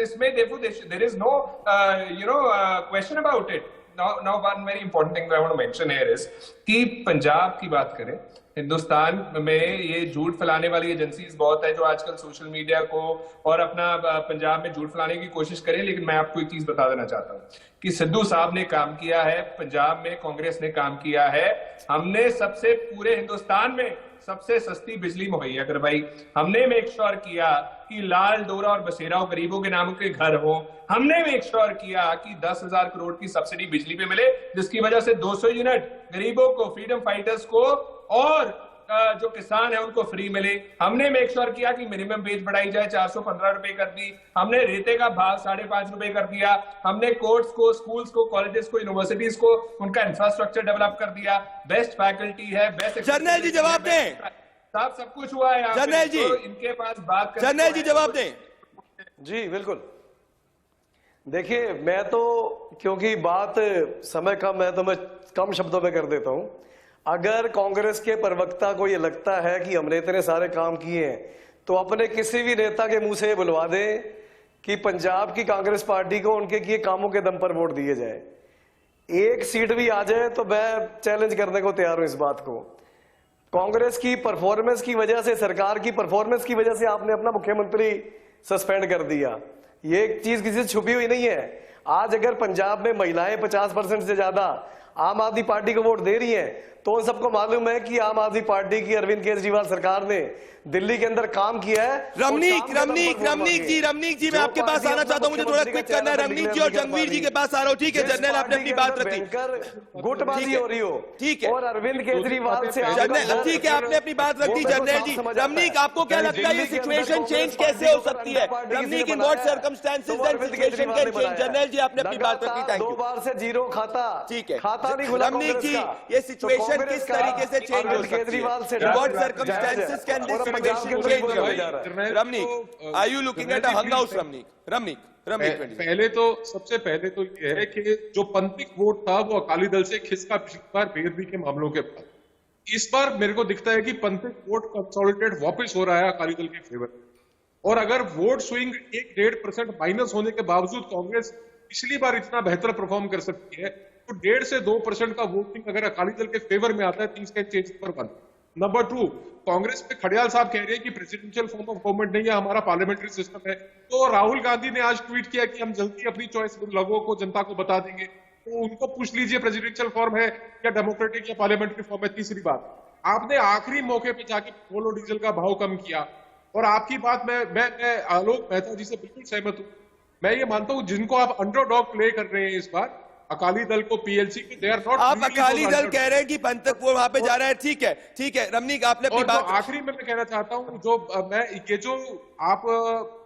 इसमें देखो, there is no question about it. Now one very important thing I want to mention here is कि पंजाब की बात करें, हिंदुस्तान में ये झूठ फैलाने वाली एजेंसीज बहुत है जो आजकल सोशल मीडिया को और अपना पंजाब में झूठ फैलाने की कोशिश करें। लेकिन मैं आपको एक चीज बता देना चाहता हूं कि सिद्धू साहब ने काम किया है, पंजाब में कांग्रेस ने काम किया है। हमने सबसे पूरे हिंदुस्तान में सबसे सस्ती बिजली मुहैया करवाई। हमने मेक श्योर किया कि लाल डोरा और बसेरा गरीबों के नाम के घर हो। हमने मेक श्योर किया कि 10,000 करोड़ की सब्सिडी बिजली पे मिले, जिसकी वजह से 200 यूनिट गरीबों को, फ्रीडम फाइटर्स को और जो किसान है उनको फ्री मिले। हमने मेक श्योर किया कि मिनिमम वेज बढ़ाई जाए, 415 रुपए कर दी। हमने रेते का भाव 5.5 रुपए कर दिया। हमने कोर्ट्स को, स्कूल्स को, कॉलेजेस को, यूनिवर्सिटीज को उनका इंफ्रास्ट्रक्चर डेवलप कर दिया। बेस्ट फैकल्टी है, बेस्ट। जर्नैल जी जवाब दें साहब, सब कुछ हुआ है। जर्नैल जी, तो इनके पास बात कर, जर्नैल जी जवाब दें। जी बिल्कुल। देखिए, मैं तो क्योंकि बात समय कम है तो मैं कम शब्दों में कर देता हूं। अगर कांग्रेस के प्रवक्ता को यह लगता है कि हमने इतने सारे काम किए हैं तो अपने किसी भी नेता के मुंह से बुलवा दे कि पंजाब की कांग्रेस पार्टी को उनके किए कामों के दम पर वोट दिए जाए। एक सीट भी आ जाए तो मैं चैलेंज करने को तैयार हूं इस बात को। कांग्रेस की परफॉर्मेंस की वजह से, सरकार की परफॉर्मेंस की वजह से आपने अपना मुख्यमंत्री सस्पेंड कर दिया। ये चीज किसी से छुपी हुई नहीं है। आज अगर पंजाब में महिलाएं 50% से ज्यादा आम आदमी पार्टी को वोट दे रही हैं तो उन सबको मालूम है कि आम आदमी पार्टी की अरविंद केजरीवाल सरकार ने दिल्ली के अंदर काम किया है। रमनीक जी मैं आपके पास आना चाहता हूं, मुझे थोड़ा क्विक करना है। रमनीक जी और जंगवीर जी के पास आ रहा हूं। ठीक है जर्नैल, आपने अपनी बात रखी, गुटबाजी हो रही हो, ठीक है, और अरविंद केजरीवाल से ठीक है, आपने अपनी बात रखी जर्नैल जी। रमनीक, आपको क्या लगता है ये सिचुएशन चेंज कैसे हो सकती है? Ramneek, in what circumstances that situation can change? Jarnail ji, आपने अपनी बात रखी, थैंक यू। 2 बार से जीरो खाता, ठीक है, खाता नहीं खुला। रमनीक जी, ये सिचुएशन किस तरीके से चेंज हो सकती है? In what circumstances can this situation change? Ramneek, are you looking at a hung house? Ramneek, पहले तो सबसे पहले तो ये है कि जो पंथिक वोट था वो अकाली दल से खिसका पिछली बार बेदबी के मामलों के बाद। इस बार मेरे को दिखता है कि पंथिक वोट कंसोलिडेट वापस हो रहा है अकाली दल के फेवर में। और अगर वोट स्विंग 1-1.5% माइनस होने के बावजूद कांग्रेस पिछली बार इतना बेहतर परफॉर्म कर सकती है तो 1.5 से 2% का वोटिंग अगर अकाली दल के फेवर में आता है 30 का चेंज पर 1। नंबर 2, कांग्रेस पे खड़ियाल साहब कह रहे हैं कि प्रेसिडेंशियल फॉर्म ऑफ गवर्नमेंट नहीं है, हमारा पार्लियामेंट्री सिस्टम है। तो राहुल गांधी ने आज ट्वीट किया कि हम जल्दी अपनी चॉइस लोगों को, जनता को बता देंगे। तो उनको पूछ लीजिए प्रेसिडेंशियल फॉर्म है या डेमोक्रेटिक या पार्लियामेंट्री फॉर्म है। तीसरी बात, आपने आखिरी मौके पे जाके पेट्रोल और डीजल का भाव कम किया और आपकी बात मैं आलोक मेहता जी से बिल्कुल सहमत हूं। मैं ये मानता हूं जिनको आप अंडरडॉग प्ले कर रहे हैं इस बार, अकाली दल को, पीएलसी को, दे आर नॉट। आप अकाली दल कह रहे हैं कि पंथक वो वहां पे जा रहा है, ठीक है रमनीक, आपने अपनी बात। आखिरी में मैं कहना चाहता हूं, जो आप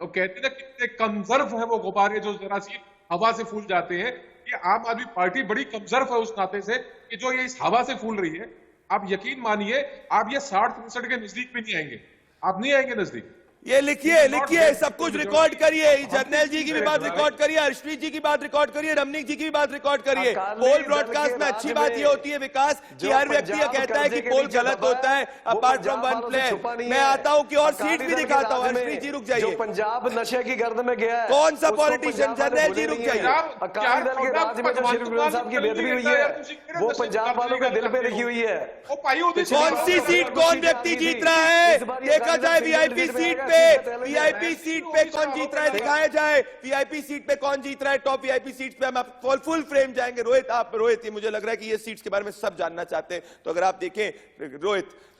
कहते हैं कितने कंजर्व है वो गुब्बारे जो जरा सी हवा से फूल जाते हैं, ये आम आदमी पार्टी बड़ी कंजर्व है उस नाते से कि जो ये इस हवा से फूल रही है। आप यकीन मानिए, आप ये 60-65 के नजदीक भी नहीं आएंगे, आप नहीं आएंगे नजदीक। ये लिखिए, सब कुछ रिकॉर्ड करिए, जर्नैल जी की भी बात रिकॉर्ड करिए, हर्षप्रीत जी की बात रिकॉर्ड करिए, रमनीक जी की भी बात रिकॉर्ड करिए। पोल ब्रॉडकास्ट में अच्छी बात ये होती है विकास कि हर व्यक्ति ये कहता है कि पोल गलत होता है, अपार्ट फ्रॉम वन प्ले। मैं आता हूं कि और सीट भी दिखाता हूं। हर्षप्रीत जी रुक जाइए। पंजाब नशे की गर्द में गया है, कौन सा पॉलिटिशियन? जर्नैल जी रुक जाइए। अकाली दल के राज में जो श्री गुरु साहब की बेदबी हुई है वो पंजाब वालों के दिल पे लिखी हुई है। कौन सी सीट कौन व्यक्ति जीत रहा है? देखा जाए वीआईपी सीट पे, वीआईपी सीट पे कौन जीत रहा है दिखाया जाए। वीआईपी सीट पे कौन जीत रहा है? टॉप वीआईपी सीट पे हम फुल फ्रेम जाएंगे। रोहित ये मुझे लग रहा है कि ये सीट्स के बारे में सब जानना चाहते हैं, तो अगर आप देखें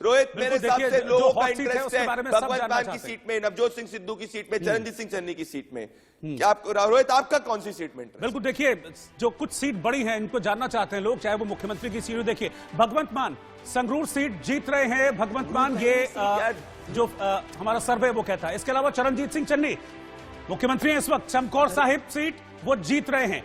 रोहित मेरे हिसाब से लोगों का इंटरेस्ट है भगवंत मान की सीट में, नवजोत सिंह सिद्धू की सीट में, चरणजीत सिंह चन्नी की सीट में। क्या आपको रोहित, आपका कौन सी सीट में इंटरेस्ट? बिल्कुल, देखिए जो कुछ सीट बड़ी हैं इनको जानना चाहते हैं लोग, चाहे वो मुख्यमंत्री की सीट हो। देखिए भगवंत मान संगरूर सीट जीत रहे हैं, भगवंत मान ये जो हमारा सर्वे वो कहता है। इसके अलावा चरणजीत सिंह चन्नी मुख्यमंत्री हैं इस वक्त, चमकौर साहिब सीट वो जीत रहे हैं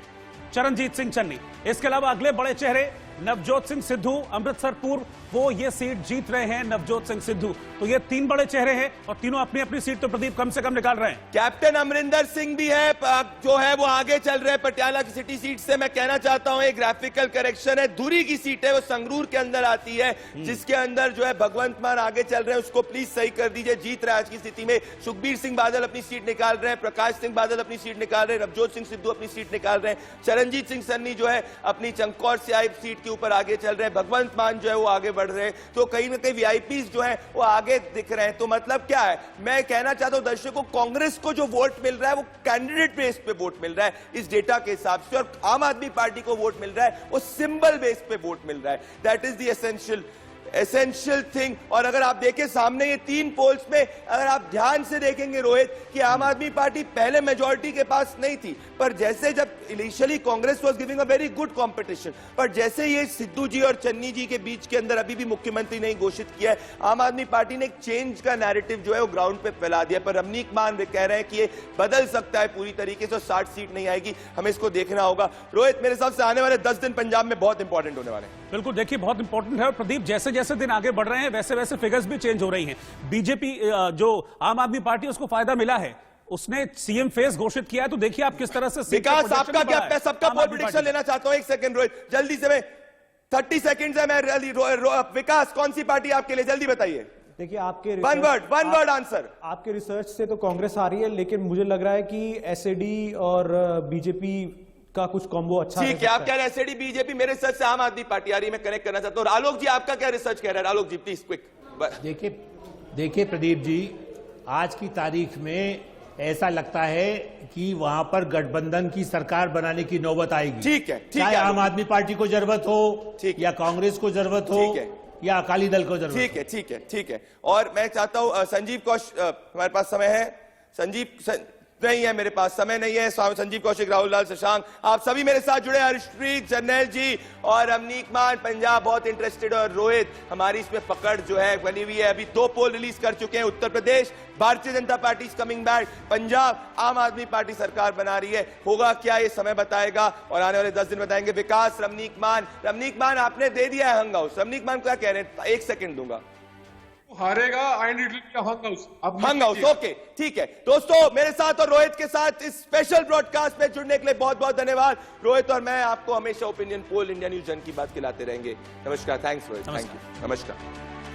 चरणजीत सिंह चन्नी। इसके अलावा अगले बड़े चेहरे नवजोत सिंह सिद्धू, अमृतसर पूर्व, वो ये सीट जीत रहे हैं नवजोत सिंह सिद्धू। तो ये 3 बड़े चेहरे हैं और तीनों अपनी अपनी सीट तो प्रदीप कम से कम निकाल रहे हैं। कैप्टन अमरिंदर सिंह भी है जो है वो आगे चल रहे हैं पटियाला की सिटी सीट से। मैं कहना चाहता हूं एक ग्राफिकल करेक्शन है, धुरी की सीट है वो संगरूर के अंदर आती है, जिसके अंदर जो है भगवंत मान आगे चल रहे हैं, उसको प्लीज सही कर दीजिए। जीत रहा है आज की स्थिति में। सुखबीर सिंह बादल अपनी सीट निकाल रहे हैं, प्रकाश सिंह बादल अपनी सीट निकाल रहे हैं, नवजोत सिंह सिद्धू अपनी सीट निकाल रहे हैं, चरणजीत सिंह सन्नी जो है अपनी चमकौर से आई सीट के ऊपर आगे चल रहे हैं, भगवंत मान जो है वो आगे बढ़ रहे हैं। तो कहीं ना कहीं वीआईपीज जो है वो आगे दिख रहे हैं। तो मतलब क्या है, मैं कहना चाहता हूं दर्शकों, कांग्रेस को जो वोट मिल रहा है वो कैंडिडेट बेस पे वोट मिल रहा है इस डेटा के हिसाब से, और आम आदमी पार्टी को वोट मिल रहा है वो सिंबल बेस पे वोट मिल रहा है। That is the essential thing. और अगर आप देखें सामने ये 3 पोल्स में, अगर आप ध्यान से देखेंगे रोहित, कि आम आदमी पार्टी पहले मेजॉरिटी के पास नहीं थी, पर जैसे जब initially Congress was giving a very good competition, पर जैसे ये सिद्धू जी और चन्नी जी के बीच के अंदर अभी भी मुख्यमंत्री नहीं घोषित किया है, आम आदमी पार्टी ने एक चेंज का नैरेटिव जो है वो ग्राउंड पे फैला दिया। पर रमनीक मान कह रहे हैं कि ये बदल सकता है पूरी तरीके से, 60 सीट नहीं आएगी, हमें इसको देखना होगा। रोहित मेरे हिसाब से आने वाले 10 दिन पंजाब में बहुत इंपॉर्टेंट होने वाले हैं। बिल्कुल, देखिए बहुत इंपॉर्टेंट है। और प्रदीप जैसे जैसे दिन आगे बढ़ रहे हैं वैसे वैसे फिगर्स भी चेंज हो रही हैं। बीजेपी जो आम आदमी पार्टी उसको फायदा मिला है, उसने सीएम फेस घोषित किया है। तो देखिए आप किस तरह से विकास आपका क्या, मैं सबका पोल प्रेडिक्शन लेना चाहता हूं। 1 सेकंड रोहित, जल्दी से, मैं 30 सेकंड है। मैं विकास कौन सी पार्टी आपके लिए, जल्दी बताइए। देखिए आपके वन वर्ड आंसर। आपके रिसर्च से तो कांग्रेस आ रही है, लेकिन मुझे लग रहा है कि एसएडी और बीजेपी का कुछ कॉम्बो अच्छा ठीक है। आप कह रहे हैं एसएडी बीजेपी, मेरे रिसर्च से आम आदमी पार्टी आ रही है, मैं कनेक्ट करना चाहता हूं। आलोक जी आपका क्या रिसर्च कह रहा है? आलोक जी प्लीज क्विक। देखिए प्रदीप जी, आज की तारीख में ऐसा लगता है कि वहां पर गठबंधन की सरकार बनाने की नौबत आएगी। ठीक है, चाहे आम आदमी पार्टी को जरूरत हो या कांग्रेस को जरूरत हो या अकाली दल को जरूरत हो। ठीक है। और मैं चाहता हूं संजीव कौशिक, हमारे पास समय है? संजीव नहीं है, मेरे पास समय नहीं है। संजीव कौशिक, राहुल लाल, शशांक, आप सभी मेरे साथ जुड़े। हर्षप्रीत, जर्नैल जी और रमनीक मान पंजाब बहुत इंटरेस्टेड, और रोहित हमारी इसमें पकड़ जो है बनी हुई है। अभी 2 पोल रिलीज कर चुके हैं। Uttar Pradesh Bharatiya Janata party is coming back, Punjab आम आदमी पार्टी सरकार बना रही है। होगा क्या ये समय बताएगा और आने वाले 10 दिन बताएंगे। विकास, रमनीक मान आपने दे दिया है हंग हाउस। रमनीक मान क्या कह रहे हैं? 1 सेकंड दूंगा। हारेगा and it will be hung house. Okay ठीक है दोस्तों, मेरे साथ और रोहित के साथ इस स्पेशल ब्रॉडकास्ट में जुड़ने के लिए बहुत बहुत धन्यवाद। रोहित और मैं आपको हमेशा ओपिनियन पोल इंडिया न्यूज जन की बात खिलाते रहेंगे। नमस्कार। थैंक्स रोहित, थैंक यू, नमस्कार।